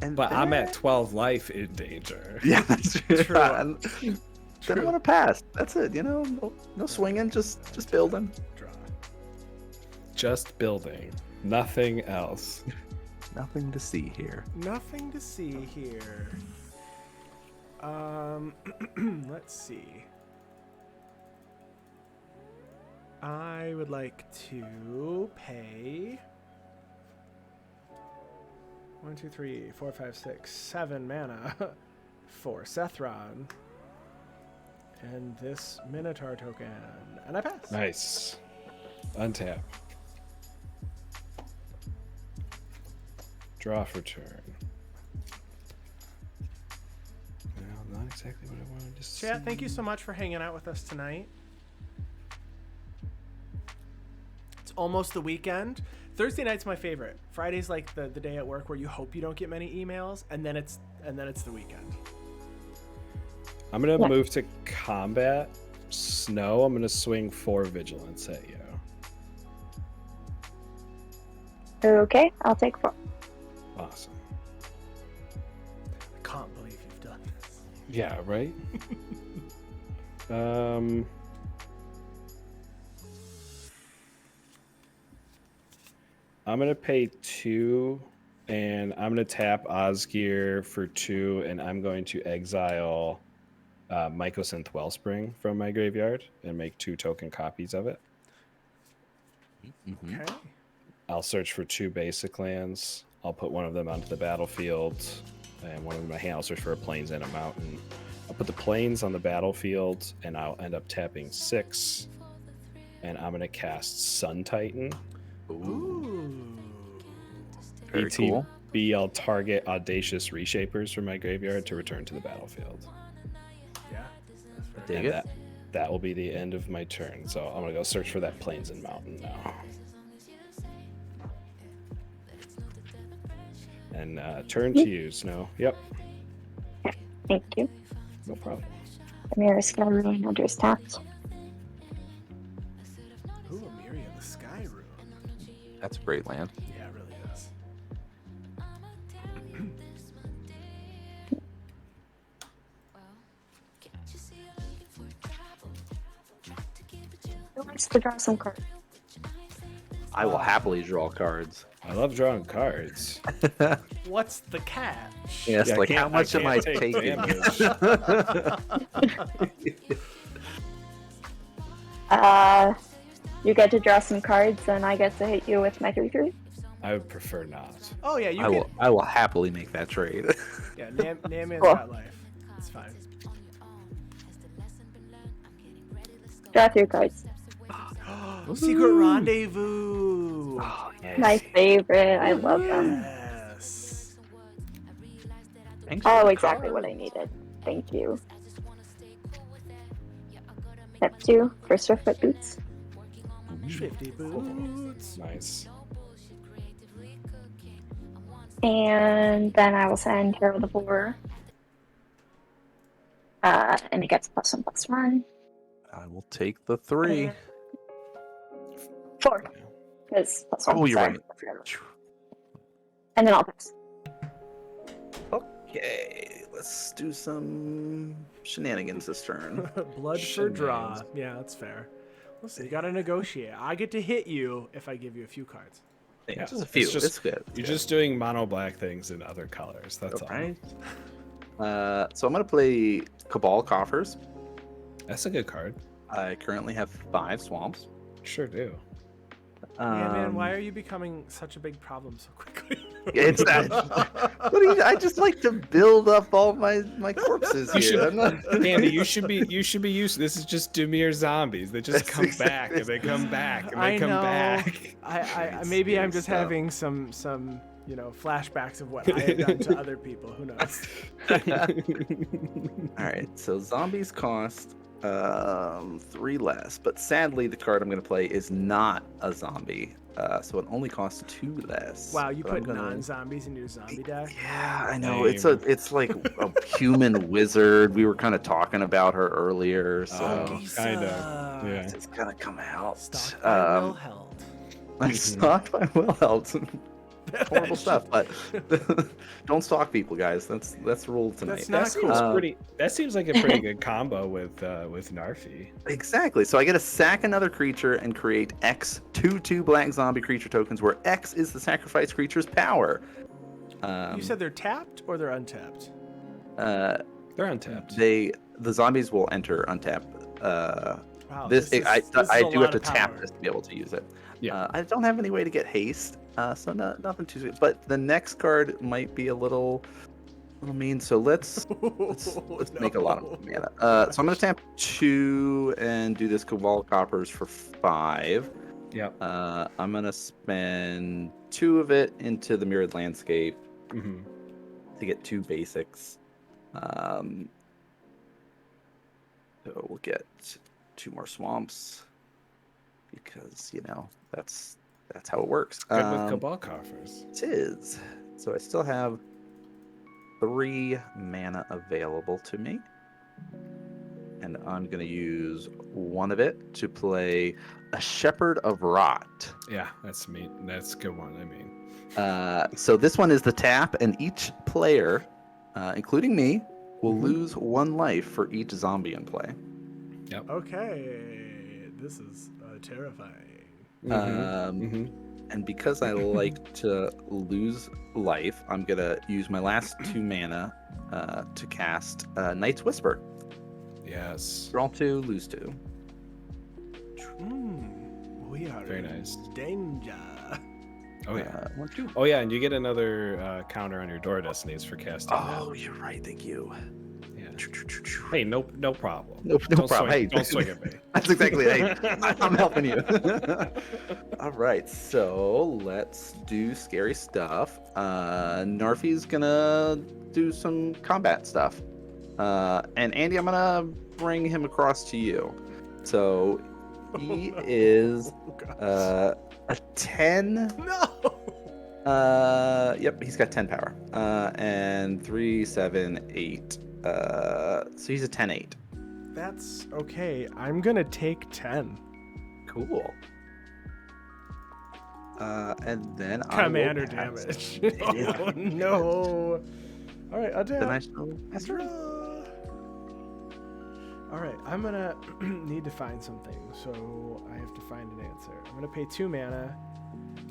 But I'm at 12 life in danger. Yeah, that's True. And then I want to pass. That's it. You know, no swinging, just building. Draw. Just building. Nothing else. Nothing to see here. Nothing to see here. Let's see. I would like to pay 1, 2, 3, 4, 5, 6, 7 mana for Sethron. and this Minotaur token, and I pass. Nice. Untap. Draw for turn. Well, not exactly what I wanted to see. Chat, thank you so much for hanging out with us tonight. It's almost the weekend. Thursday night's my favorite. Friday's like the day at work where you hope you don't get many emails, and then it's the weekend. I'm gonna move to combat. Snow, I'm gonna swing 4 vigilance at you. Okay, I'll take 4. Awesome. I can't believe you've done this. Yeah, right? I'm gonna pay 2, and I'm gonna tap Osgir for 2, and I'm going to exile Mycosynth Wellspring from my graveyard and make 2 token copies of it. Okay. I'll search for 2 basic lands. I'll put one of them onto the battlefield, and one of them in my hand. I'll search for a plains and a mountain. I'll put the plains on the battlefield, and I'll end up tapping 6. And I'm gonna cast Sun Titan. Ooh. Very cool. ETB, I'll target Audacious Reshapers from my graveyard to return to the battlefield. Yeah. Dig And it. that will be the end of my turn. So I'm gonna go search for that plains and mountain now. And turn to you, Snow. Yep. Thank you. No problem. The mirror scattering address tapped. Ooh, Amiria the Sky Rune. That's a great land. Yeah, it really is. Who wants to draw some cards? I will happily draw cards. I love drawing cards. What's the catch? Yes, Yeah, like how I much am I can't take taking? damage. You get to draw some cards, and I get to hit you with my 3/3. I would prefer not. Oh yeah, you I can. will. I will happily make that trade. Yeah, NanMan's Cool. got life. It's fine. Draw 3 cards. Secret Rendezvous. Oh, yes. My favorite. I love them. Yes. Thanks for Oh, the exactly card. what I needed. Thank you. Step 2 for Swiftfoot Boots. Swifty boots. Nice. And then I will send Herald of War. And it gets +1/+1. I will take the 3. 4. Because +1. Oh, you're sorry. right. And then I'll pass. Okay, let's do some shenanigans this turn. Blood for draw. Shenanigans. Yeah, that's fair. Listen, you gotta negotiate. I get to hit you if I give you a few cards. Yeah, Yeah, just a few. it's just- It's good. You're just doing mono black things in other colors. That's all. right. So I'm gonna play Cabal Coffers. That's a good card. I currently have 5 swamps. Sure do. Yeah, man, why are you becoming such a big problem so quickly? It's that. What do you, I just like to build up all my corpses You here. should, I'm not- Andy, you should be used. This is just Dimir zombies. They just That's come exactly- back and they come back and I they come know. back. I maybe I'm just stuff. having some flashbacks of what I have done to other people. Who knows? All right, so zombies cost 3 less, but sadly the card I'm going to play is not a zombie, so it only costs 2 less. Wow, you But I'm put gonna- non-zombies in your zombie deck? Yeah, I know. Lame. It's like a human wizard. We were kind of talking about her earlier, so Oh, kind of. Yeah. it's gonna come out. Stocked by Will Held. I'm stalked by Will Held. Horrible stuff, but don't stalk people, guys. That's the rule tonight. That's not That seems cool. pretty. That seems like a pretty good combo with Narfi. Exactly. So I get to sack another creature and create X 2/2 black zombie creature tokens, where X is the sacrifice creature's power. You said they're tapped or they're untapped? They're untapped. The zombies will enter untapped. Wow, This is I a do have lot to of tap power. this to be able to use it. Yeah. I don't have any way to get haste, so nothing too. But the next card might be a little I mean, so let's make a lot of mana. So I'm gonna tap 2 and do this Cabal Coppers for 5. Yep. I'm gonna spend 2 of it into the Mirrored Landscape to get 2 basics. So we'll get 2 more swamps because that's how it works. Good with Cabal Coffers. It is. So I still have 3 mana available to me. And I'm going to use 1 of it to play a Shepherd of Rot. Yeah, that's me. That's a good one. I mean, so this one is the tap, and each player, including me, will lose 1 life for each zombie in play. Yep. Okay, this is terrifying. And because I like to lose life, I'm going to use my last 2 mana to cast Night's Whisper. Yes. Draw 2, lose 2. We are very in nice. danger. Oh yeah. 1, 2. Oh yeah, and you get another counter on your door destinies for casting. Oh, you're right. Thank you. Yeah. Hey, no problem. No Don't problem. Hey, don't swing at me. That's exactly it. Hey, I'm helping you. All right, so let's do scary stuff. Narfi's gonna do some combat stuff. And Andy, I'm gonna bring him across to you. So he is a 10. No. Yep, he's got 10 power. And 3, 7, 8. So he's a 10/8. That's okay. I'm gonna take 10. Cool. And then Commander damage. Oh no. All right, I'll do Then it. I shall master. All right, I'm gonna need to find something, so I have to find an answer. I'm gonna pay 2 mana.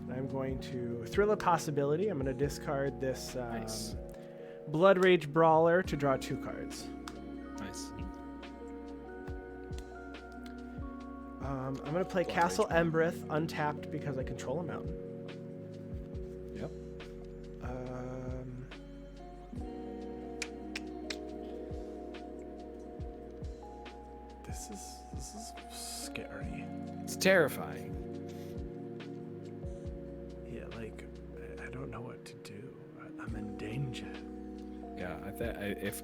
And I'm going to Thrill a Possibility. I'm gonna discard this Nice. Blood Rage Brawler to draw 2 cards. Nice. I'm gonna play Blood Castle Rage Embrith untapped because I control a mountain. Yep. This is scary. It's terrifying. Yeah, like I don't know what to do. I'm in danger. Yeah,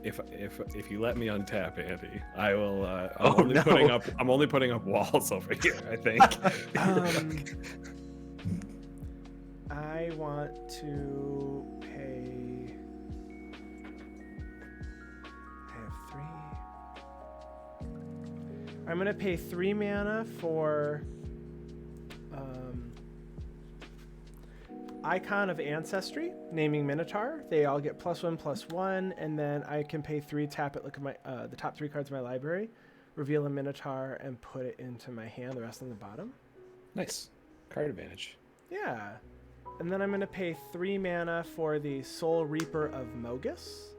if you let me untap Andy, I will. No. I'm only putting up walls over here. I think. I want to pay. I have 3. I'm gonna pay 3 mana for Icon of Ancestry, naming Minotaur. They all get +1/+1, and then I can pay 3, tap it, look at my the top 3 cards of my library, reveal a Minotaur, and put it into my hand. The rest on the bottom. Nice. Card advantage. Yeah. And then I'm going to pay 3 mana for the Soul Reaper of Mogus,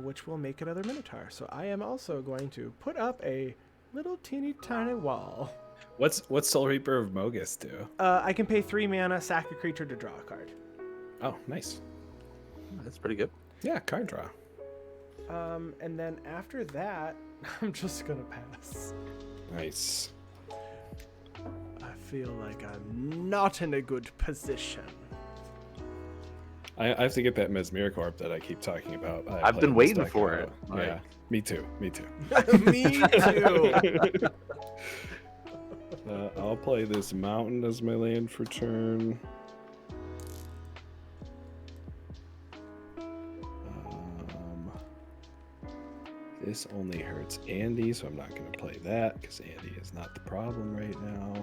which will make another Minotaur. So I am also going to put up a little teeny tiny wall. What's Soul Reaper of Mogus do? I can pay 3 mana, sack a creature to draw a card. Oh, nice. That's pretty good. Yeah, card draw. And then after that, I'm just going to pass. Nice. I feel like I'm not in a good position. I have to get that Mesmericorp that I keep talking about. I've been waiting for it. Yeah, me too. Me too. I'll play this mountain as my land for turn. This only hurts Andy, so I'm not going to play that because Andy is not the problem right now.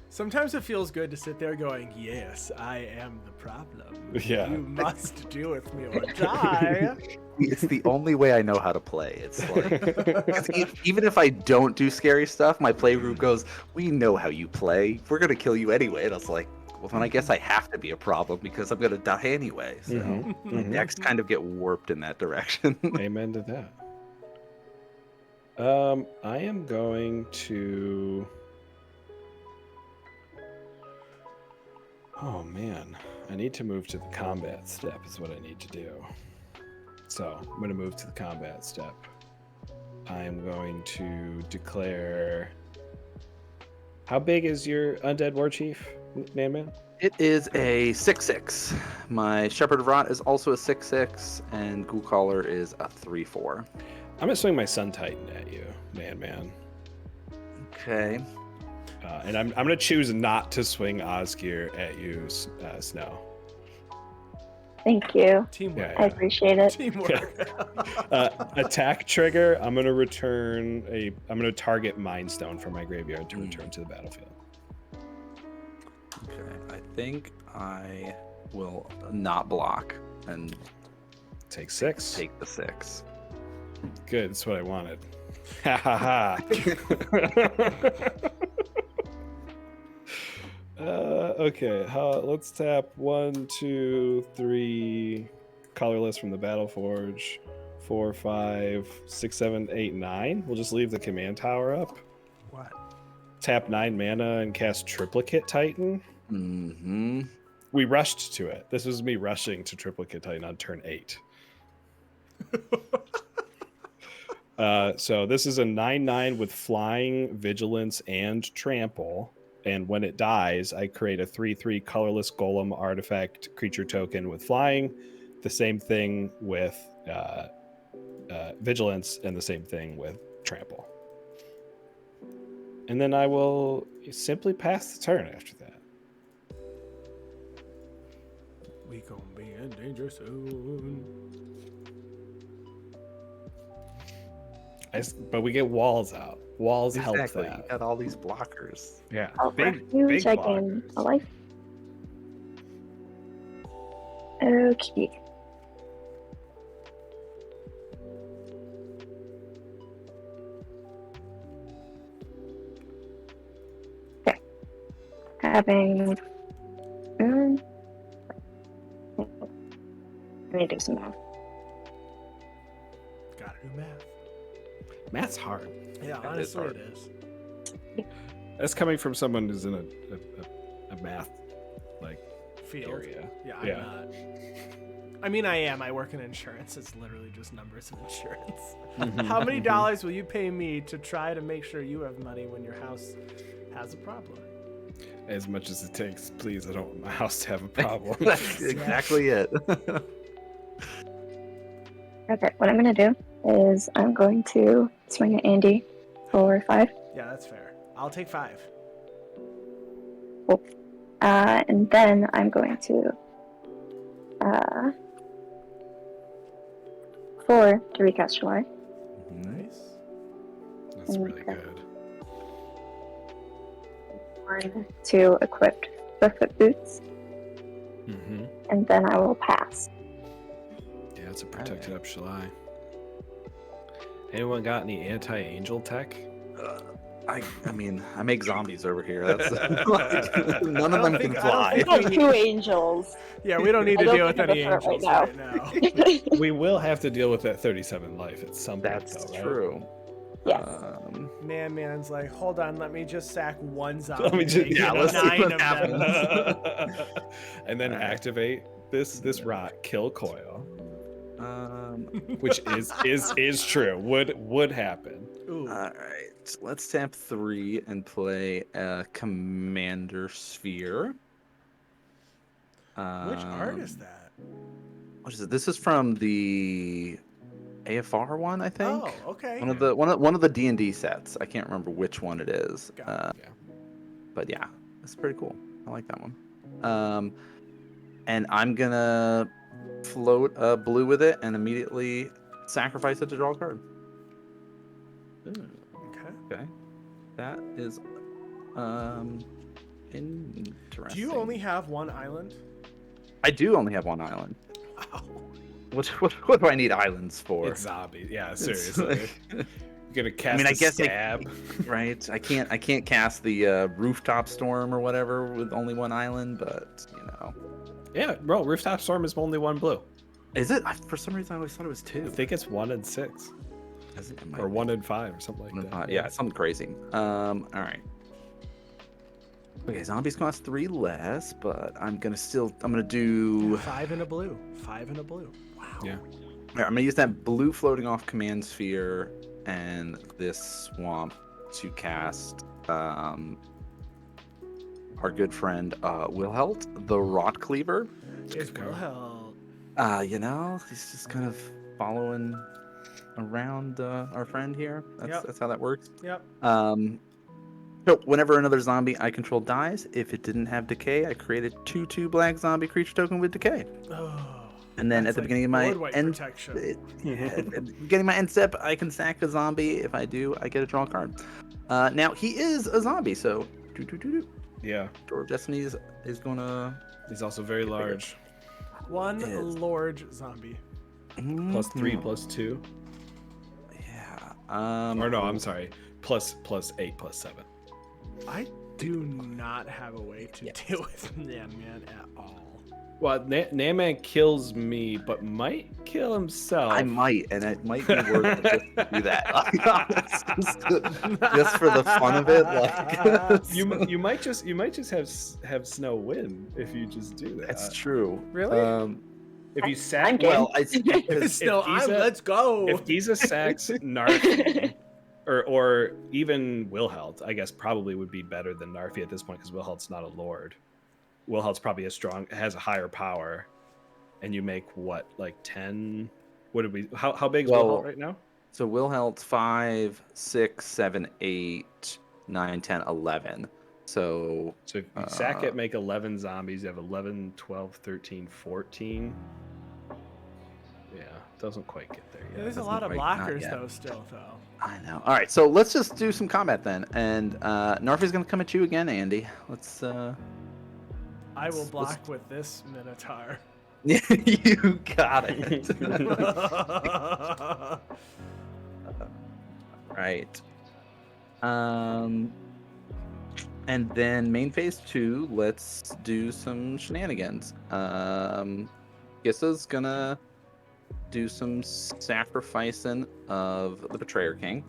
Sometimes it feels good to sit there going, yes, I am the problem. Yeah. You must deal with me or die. It's the only way I know how to play. It's like, 'cause even if I don't do scary stuff, my play group goes, we know how you play. We're going to kill you anyway. And I was like, well, then I guess I have to be a problem because I'm going to die anyway. So my decks kind of get warped in that direction. Amen to that. I am going to... Oh, man. I need to move to the combat step is what I need to do. So I'm going to move to the combat step. I'm going to declare... How big is your Undead War Chief, NanMan? It is a 6/6. My Shepherd of Rot is also a 6/6, and Ghoul Caller is a 3/4. I'm going to swing my Sun Titan at you, NanMan. Okay. And I'm going to choose not to swing Osgir at you, Snow. Thank you. Teamwork. I appreciate it. Teamwork. Attack trigger. I'm going to target Mind Stone from my graveyard to return to the battlefield. Okay. I think I will not block and Take 6. take the 6. Good. That's what I wanted. Ha ha ha. Okay, let's tap 1, 2, 3 colorless from the Battle Forge. 4, 5, 6, 7, 8, 9. We'll just leave the command tower up. What? Tap 9 mana and cast Triplicate Titan. Mm-hmm. We rushed to it. This was me rushing to Triplicate Titan on turn 8. So this is a 9/9 with flying, vigilance, and trample. And when it dies, I create a 3/3 colorless golem artifact creature token with flying. The same thing with vigilance, and the same thing with trample. And then I will simply pass the turn after that. We gonna be in danger soon. But we get walls out. Walls help Exactly. that. You got all these blockers. Yeah, I'll refuge, I gain a life. Okay. Okay. Having... Let me do some math. Gotta do math. Math's hard. Yeah, That is honestly, hard. it is. That's coming from someone who's in a math Field. area. Yeah, I'm Yeah. not. I mean, I am. I work in insurance. It's literally just numbers of insurance. How many dollars will you pay me to try to make sure you have money when your house has a problem? As much as it takes, please. I don't want my house to have a problem. That's exactly it. Okay, what I'm going to do is I'm going to swing at Andy for 5. Yeah, that's fair. I'll take 5. And then I'm going to 4 to recast Shalai. Nice. That's really good. 1 to equip Foot Boots. Mm-hmm. And then I will pass. Yeah, it's a protected up Shalai. Anyone got any anti-angel tech? I mean, I make zombies over here. That's none of them can fly. I have 2 angels. Yeah, we don't need I to don't deal with think any I'm gonna angels hurt right now. We will have to deal with that 37 life at some point. That's though, right? true. Yes. Man's like, hold on, let me just sack 1 zombie. Let me just- and yeah, get let's see 9 what of happens. them. And then activate this rot kill coil, which is true. Would happen. Ooh. All right, let's tap 3 and play a Commander Sphere. Which art is that? What is it? This is from the AFR one, I think. Oh, okay. One of the D&D sets. I can't remember which one it is. Got it. But yeah, it's pretty cool. I like that one. And I'm gonna float a blue with it and immediately sacrifice it to draw a card. Ooh, Okay. okay. That is interesting. Do you only have 1 island? I do only have 1 island. Oh. What do I need islands for? It's zombie. Yeah, seriously. You're gonna cast I guess stab. Right. I can't cast the rooftop storm or whatever with only 1 island, but you know. Yeah, bro. Rooftop Storm is only 1 blue. Is it? For some reason I always thought it was 2. I think it's 1 and 6, It might or be. 1 and 5, or something like that. Yeah, something crazy. All right. Okay, zombies cost 3 less, but I'm gonna do 5 and a blue. 5 and a blue. Wow. Yeah. All right, I'm gonna use that blue floating off command sphere and this swamp to cast our good friend Wilhelt, the Rot Cleaver. It will help. He's just kind of following around our friend here. That's how that works. Yep. So whenever another zombie I control dies, if it didn't have decay, I create a 2/2 black zombie creature token with decay. Oh, And then at the beginning of my end protection. at the beginning of my end step, I can sack a zombie. If I do, I get a draw card. Now he is a zombie, so Yeah. Door of Destiny is gonna. He's also very large. One large zombie. Plus 3, plus 2. Yeah. Or no, I'm sorry. Plus 8, plus 7. I do not have a way to deal with NanMan at all. Well, NanMan kills me, but might kill himself. I might, and it might be worth it just to do that. Just for the fun of it, like you might just have Snow win if you just do that. that's true. Really? If you sack, Let's go. If Giza sacks Narfi, or even Wilhelt, I guess probably would be better than Narfi at this point because Wilhelt's not a lord. Wilhelt's probably has a higher power, and you make what, like 10? What did we? How big is Wilhelt right now? So Wilhelt's 5, 6, 7, 8, 9, 10, 11. So if you sack it, make 11 zombies. You have 11, 12, 13, 14. Yeah, doesn't quite get there yet. There's a lot of blockers though, still though. I know. All right, so let's just do some combat then, and Narfi's gonna come at you again, Andy. Let's. I will block with this Minotaur. You got it. Right. And then main phase 2, let's do some shenanigans. Gissa's gonna do some sacrificing of the Betrayer King.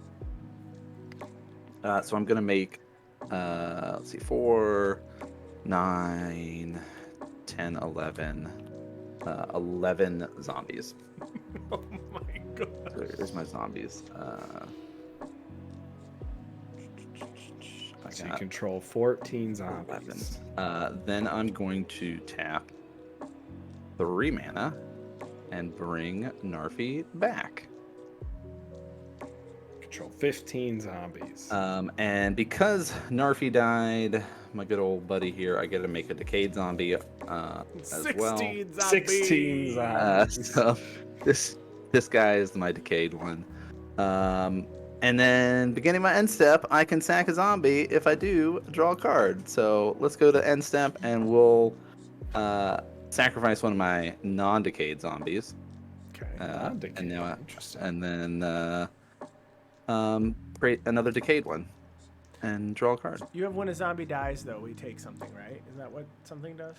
So I'm gonna make, let's see, 4, 9, 10, 11, 11 zombies. Oh my god. So here's my zombies. So you control 14 zombies. Then I'm going to tap 3 mana and bring Narfi back. Control 15 zombies. And because Narfi died, my good old buddy here, I get to make a decayed zombie as 16 well. zombies. 16 zombies. So this guy is my decayed one. And then beginning my end step, I can sack a zombie. If I do, draw a card. So let's go to end step and we'll sacrifice one of my non-decayed zombies. Okay. And then create another decayed one and draw a card. You have when a zombie dies though, we take something, right? Is that what something does?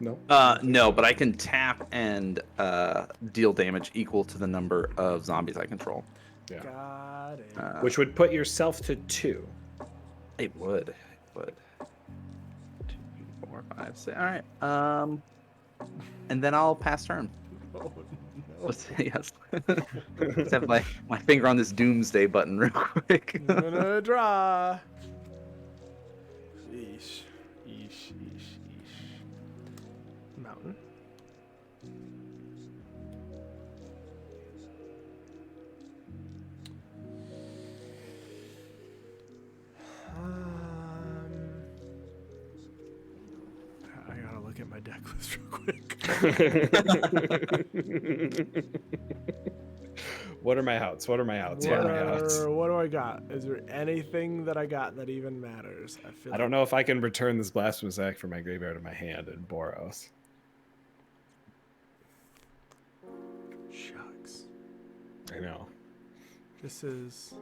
No. No, but I can tap and deal damage equal to the number of zombies I control. Yeah. Got it. Which would put yourself to 2. It would. 2, 4, 5, 6. All right. And then I'll pass turn. Oh, no. Yes. Let's have my finger on this doomsday button real quick. I'm gonna draw. Eesh. Mountain. I gotta look at my deck list real quick. What are my outs? What do I got? Is there anything that I got that even matters? I don't know if I can return this Blasphemous Act from my graveyard to my hand in Boros. Shucks. I know. This is...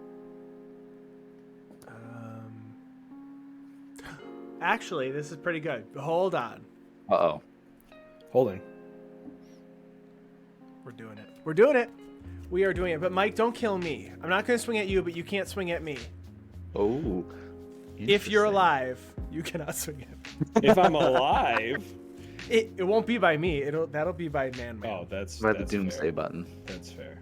Actually, this is pretty good. Hold on. Uh-oh. Holding. We're doing it. We are doing it. But Mike, don't kill me. I'm not going to swing at you, but you can't swing at me. Oh. If you're alive, you cannot swing it. If I'm alive, it won't be by me. That'll be by NanMan. oh, that's By the that's doomsday fair. button. That's fair.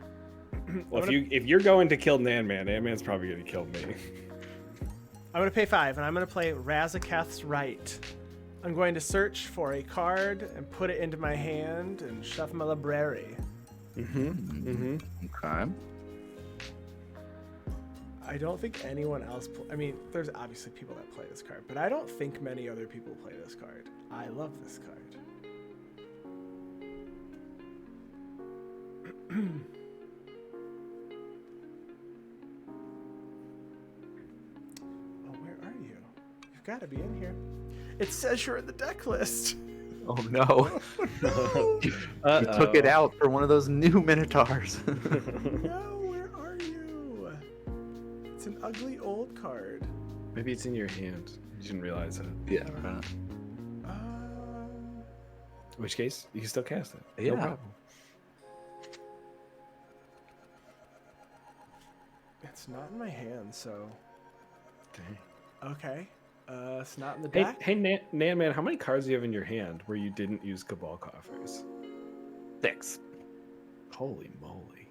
Well, if you're going to kill NanMan, NanMan's probably gonna kill me. I'm gonna pay 5, and I'm gonna play Razaketh's Right. I'm going to search for a card and put it into my hand and shuffle my library. Okay. I don't think anyone else. I mean, there's obviously people that play this card, but I don't think many other people play this card. I love this card. Oh, where are you? You've got to be in here. It says you're in the deck list. Oh no. You took it out for one of those new Minotaurs. No, where are you? It's an ugly old card. Maybe it's in your hand. You didn't realize it. Yeah. In which case, you can still cast it. Yeah. No problem. It's not in my hand, so. Dang. Okay. It's not in the Hey, deck. hey NanMan, how many cards do you have in your hand where you didn't use Cabal Coffers? 6. Holy moly.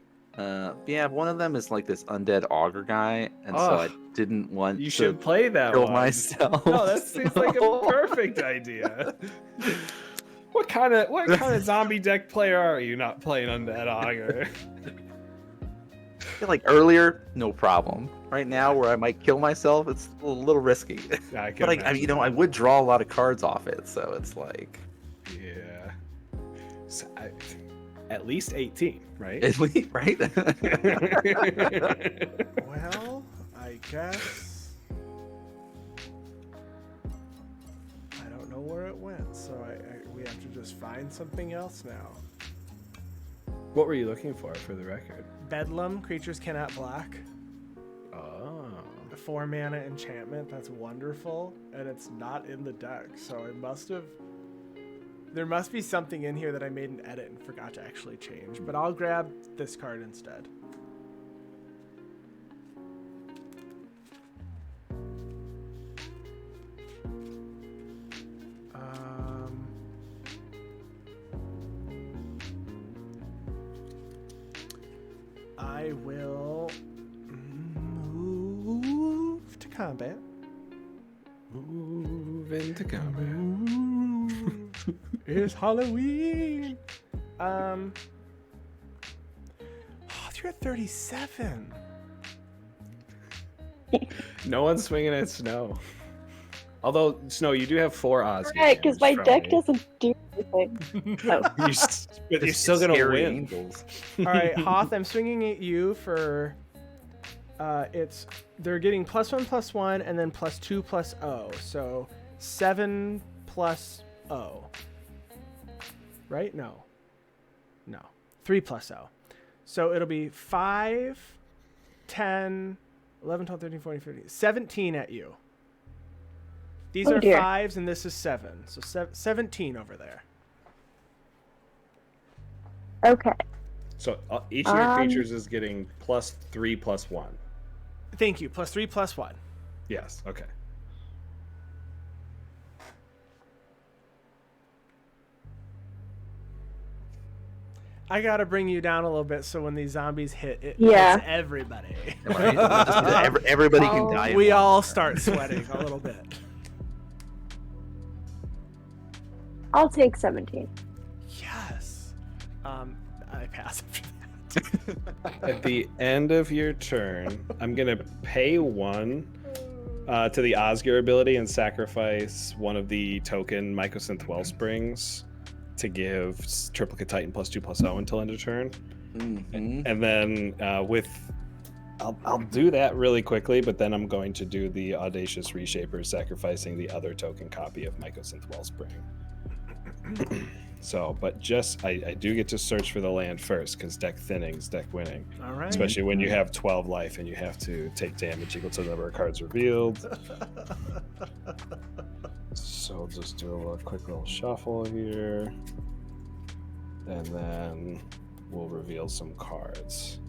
Yeah, one of them is like this undead augur guy, and so I didn't want You to should play that kill one. myself. No, that seems like a perfect idea. What kind of zombie deck player are you not playing Undead Augur? I feel like earlier, no problem. Right now, where I might kill myself, it's a little risky. Yeah, I can But I imagine mean, I would draw a lot of cards off it, so it's like Yeah. So at least 18, right? at least right. Well, I guess. I don't know where it went, so we have to just find something else now. What were you looking for the record? Bedlam, creatures cannot block. Oh. A 4-mana enchantment, that's wonderful, and it's not in the deck, so I must have... There must be something in here that I made an edit and forgot to actually change, but I'll grab this card instead. I will move to combat. Move into combat. It's Halloween. Oh, you're at 37. No one's swinging at Snow. Although, Snow, you do have 4 Osgir. Right, because my deck doesn't do anything. Oh. You're still going to Scary win. angels. All right, Hoth, I'm swinging at you for. They're getting +1/+1 and then +2/+0. So 7 + 0. Right? No. 3/0. So it'll be 5, 10, 11, 12, 13, 14, 15, 17 at you. These are dear. 5s and this is 7. So 17 over there. Okay. So each of your creatures is getting +3/+1. Thank you. +3/+1. Yes. Okay. I gotta bring you down a little bit so when these zombies hit, it Yeah. hits everybody. Right? Everybody can die. in We one. all start sweating a little bit. I'll take 17. Yes. I pass after that. At the end of your turn, I'm gonna pay 1 to the Osgir ability and sacrifice one of the token Mycosynth Wellsprings to give Triplicate Titan +2/+0 until end of turn. Mhm. And then I'll do that really quickly, but then I'm going to do the Audacious Reshaper, sacrificing the other token copy of Mycosynth Wellspring. So, but I do get to search for the land first, because deck thinning's deck winning. All right. Especially when you have 12 life and you have to take damage equal to the number of cards revealed. So I'll just do a quick little shuffle here. And then we'll reveal some cards.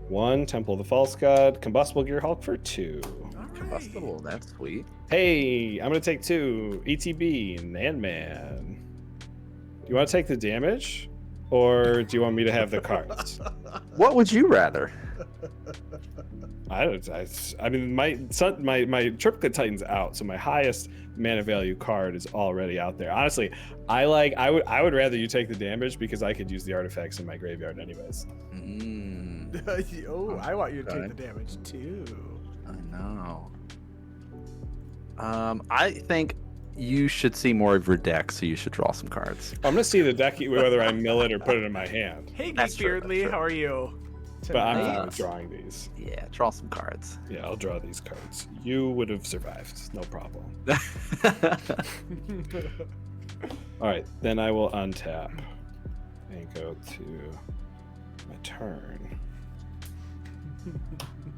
1, Temple of the False God, Combustible Gear Hulk for 2. All right. Combustible, that's sweet. Hey, I'm gonna take 2. ETB, NanMan. Do you want to take the damage, or do you want me to have the cards? What would you rather? I mean, my Triplicate Titan's out, so my highest mana value card is already out there. Honestly, I would rather you take the damage because I could use the artifacts in my graveyard anyways. Oh, I want you to take the damage too. I know. I think you should see more of your deck, so you should draw some cards. I'm gonna see the deck whether I mill it or put it in my hand. Hey, Geek Beardly, how are you? But I'm fine with drawing these. Yeah, draw some cards. Yeah, I'll draw these cards. You would have survived, no problem. All right, then I will untap and go to my turn.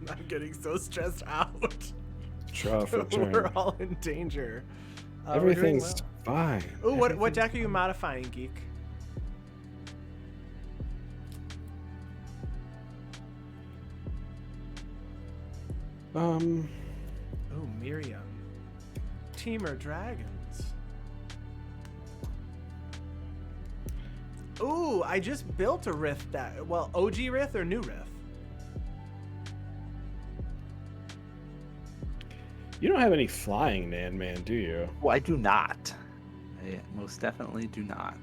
I'm getting so stressed out. Draw for turn. We're all in danger. Everything's fine. Oh, what deck are you modifying, Geek? Oh, Miriam. Teamer Dragons. Ooh, I just built a Rift deck. Well, OG Rift or new Rift? You don't have any flying, NanMan, do you? Well, I do not. I most definitely do not.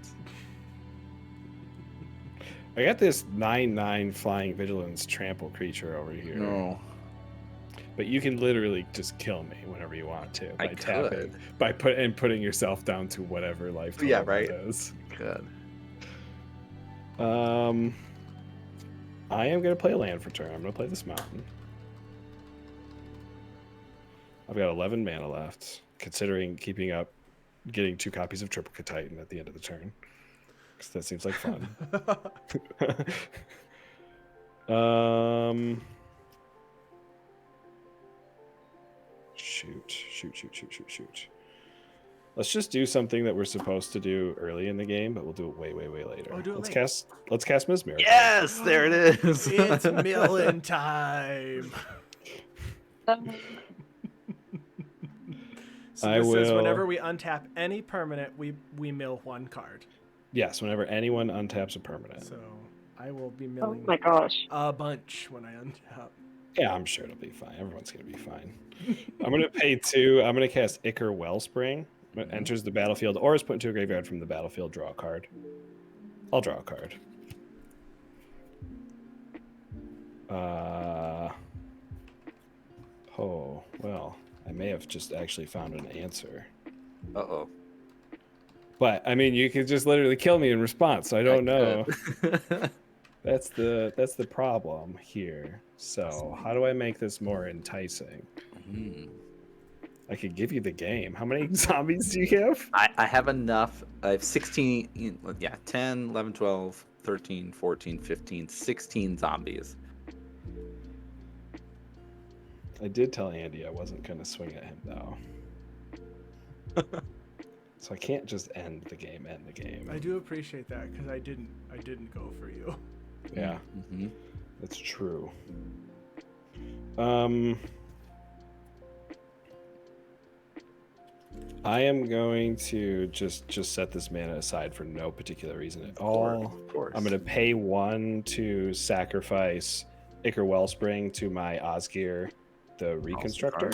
I got this 9/9 flying vigilance trample creature over here. No. But you can literally just kill me whenever you want to by tapping, could. putting yourself down to whatever life total Yeah, right. it is. Good. I am gonna play a land for turn. I'm gonna play this mountain. I've got 11 mana left, considering keeping up, getting 2 copies of Triplicate Titan at the end of the turn. Because that seems like fun. Shoot. Let's just do something that we're supposed to do early in the game, but we'll do it way later. Oh, do it Let's cast Ms. Miracle. Yes, there it is. It's milling time. So this says whenever we untap any permanent, we mill 1 card. Yes, whenever anyone untaps a permanent. So I will be milling my gosh. a bunch when I untap. Yeah, I'm sure it'll be fine. Everyone's going to be fine. I'm going to pay 2. I'm going to cast Ichor Wellspring. It enters the battlefield or is put into a graveyard from the battlefield. Draw a card. I'll draw a card. Oh, well, I may have just actually found an answer. Uh-oh. But, I mean, you could just literally kill me in response, so I don't know. That's the problem here. So, how do I make this more enticing? I could give you the game. How many zombies do you have? I have enough. I have 16, 10, 11, 12, 13, 14, 15, 16 zombies. I did tell Andy I wasn't going to swing at him, though. So I can't just end the game. I do appreciate that, because I didn't go for you. Yeah, that's true. I am going to just set this mana aside for no particular reason at all. Of course. I'm going to pay 1 to sacrifice Ichor Wellspring to my Osgir, the Reconstructor,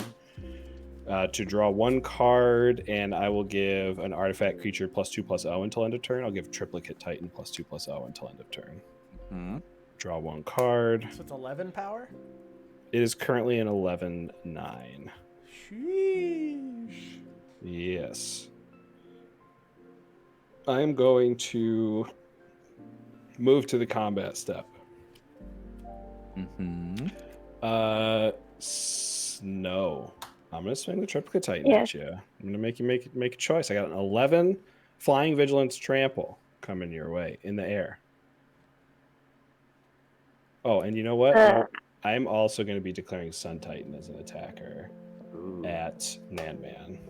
to draw 1 card, and I will give an artifact creature +2/+0 until end of turn. I'll give Triplicate Titan +2/+0 until end of turn. Draw 1 card. So it's 11 power? It is currently an 11/9. Sheesh. Yes. I'm going to move to the combat step. No. I'm going to swing the Triplicate Titan at you. I'm going to make you make a choice. I got an 11 Flying Vigilance Trample coming your way in the air. Oh, and you know what? I'm also going to be declaring Sun Titan as an attacker at NanMan.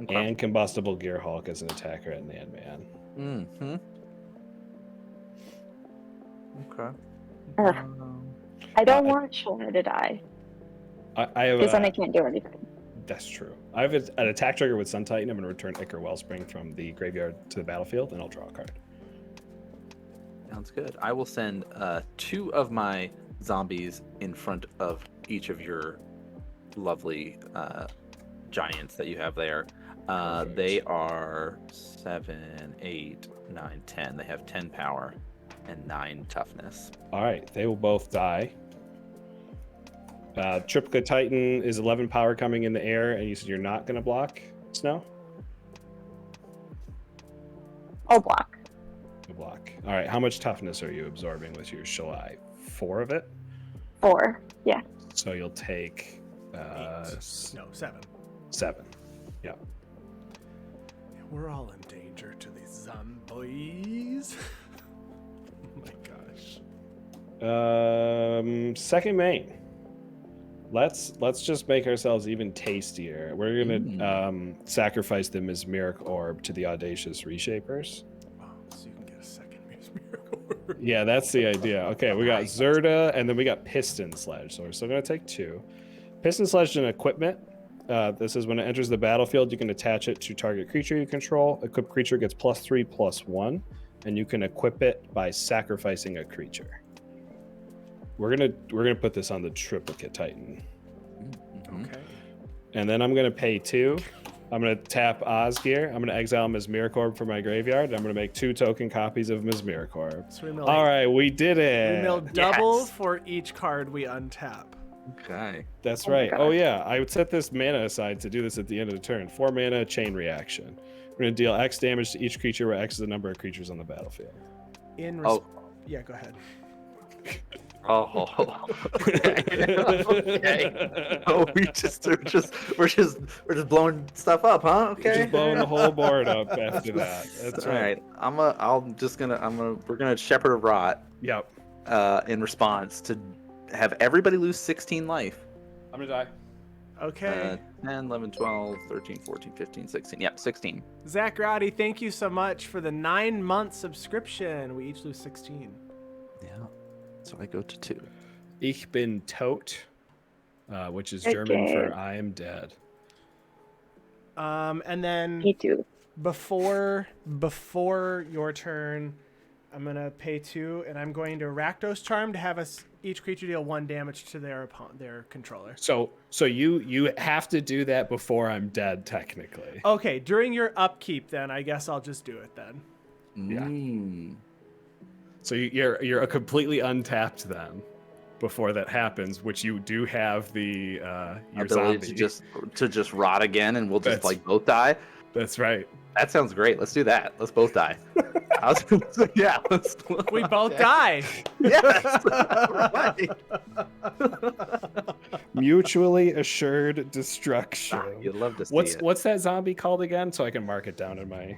Okay. And Combustible Gearhulk as an attacker at NanMan. Okay. I don't want Shalai to die. I have Because then I can't do anything. That's true. I have an attack trigger with Sun Titan. I'm going to return Ichor Wellspring from the graveyard to the battlefield, and I'll draw a card. Sounds good. I will send 2 of my zombies in front of each of your lovely giants that you have there. They are 7, 8, 9, 10. They have 10 power and 9 toughness. All right, they will both die. Triplicate Titan is 11 power coming in the air, and you said you're not going to block Snow? I'll block. You block. All right, how much toughness are you absorbing with your Shalai? 4 of it? 4. Yeah. So you'll take... 7. 7. Yeah. We're all in danger to these zombies. Oh my gosh. Second main. Let's just make ourselves even tastier. We're gonna sacrifice the Mesmeric Orb to the Audacious Reshapers. Oh, so you can get a second Mesmeric Orb. Yeah, that's the idea. Okay, we got Zerda, and then we got Piston Sledge. So we're still gonna take 2. Piston Sledge is an equipment. This is when it enters the battlefield, you can attach it to target creature you control. Equipped creature gets +3/+1, and you can equip it by sacrificing a creature. We're gonna put this on the Triplicate Titan. Okay. And then I'm gonna pay 2. I'm gonna tap Osgir. I'm gonna exile Mesmeric Orb from my graveyard. I'm gonna make 2 token copies of Mesmeric Orb. So All right, we did it. We mill double for each card we untap. Okay. That's right. Oh yeah, I would set this mana aside to do this at the end of the turn. 4 mana, chain reaction. We're gonna deal X damage to each creature, where X is the number of creatures on the battlefield. Yeah, go ahead. Oh, okay. Oh, we're just blowing stuff up, huh? Okay. Just blowing the whole board up after that. That's All right. We're gonna Shepherd of Rot. Yep. In response to have everybody lose 16 life. I'm gonna die. Okay. 10, 11, 12, 13, 14, 15, 16. Yep, 16. Zach Roddy, thank you so much for the 9-month subscription. We each lose 16. Yeah. So I go to 2. Ich bin tot, which is German for I am dead. And then Me too. before your turn, I'm gonna pay 2, and I'm going to Rakdos Charm to have each creature deal 1 damage to their controller. So you have to do that before I'm dead, technically. Okay, during your upkeep, then I guess I'll just do it then. Yeah. So you're a completely untapped then, before that happens, which you do have the your ability zombie to just rot again, and we'll just both die. That's right. That sounds great. Let's do that. Let's both die. Yeah. We both die. Yes. Right. Mutually assured destruction. You'd love to see it. What's that zombie called again? So I can mark it down in my.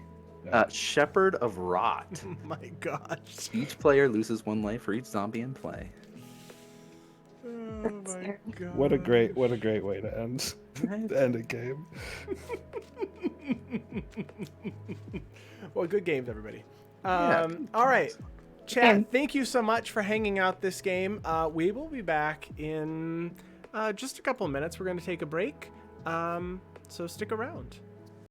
Shepherd of Rot. Oh my gosh. Each player loses 1 life for each zombie in play. Oh my god. What a great way to end a game. Well, good games, everybody. All right. Chat, thank you so much for hanging out this game. We will be back in just a couple of minutes. We're going to take a break. So stick around.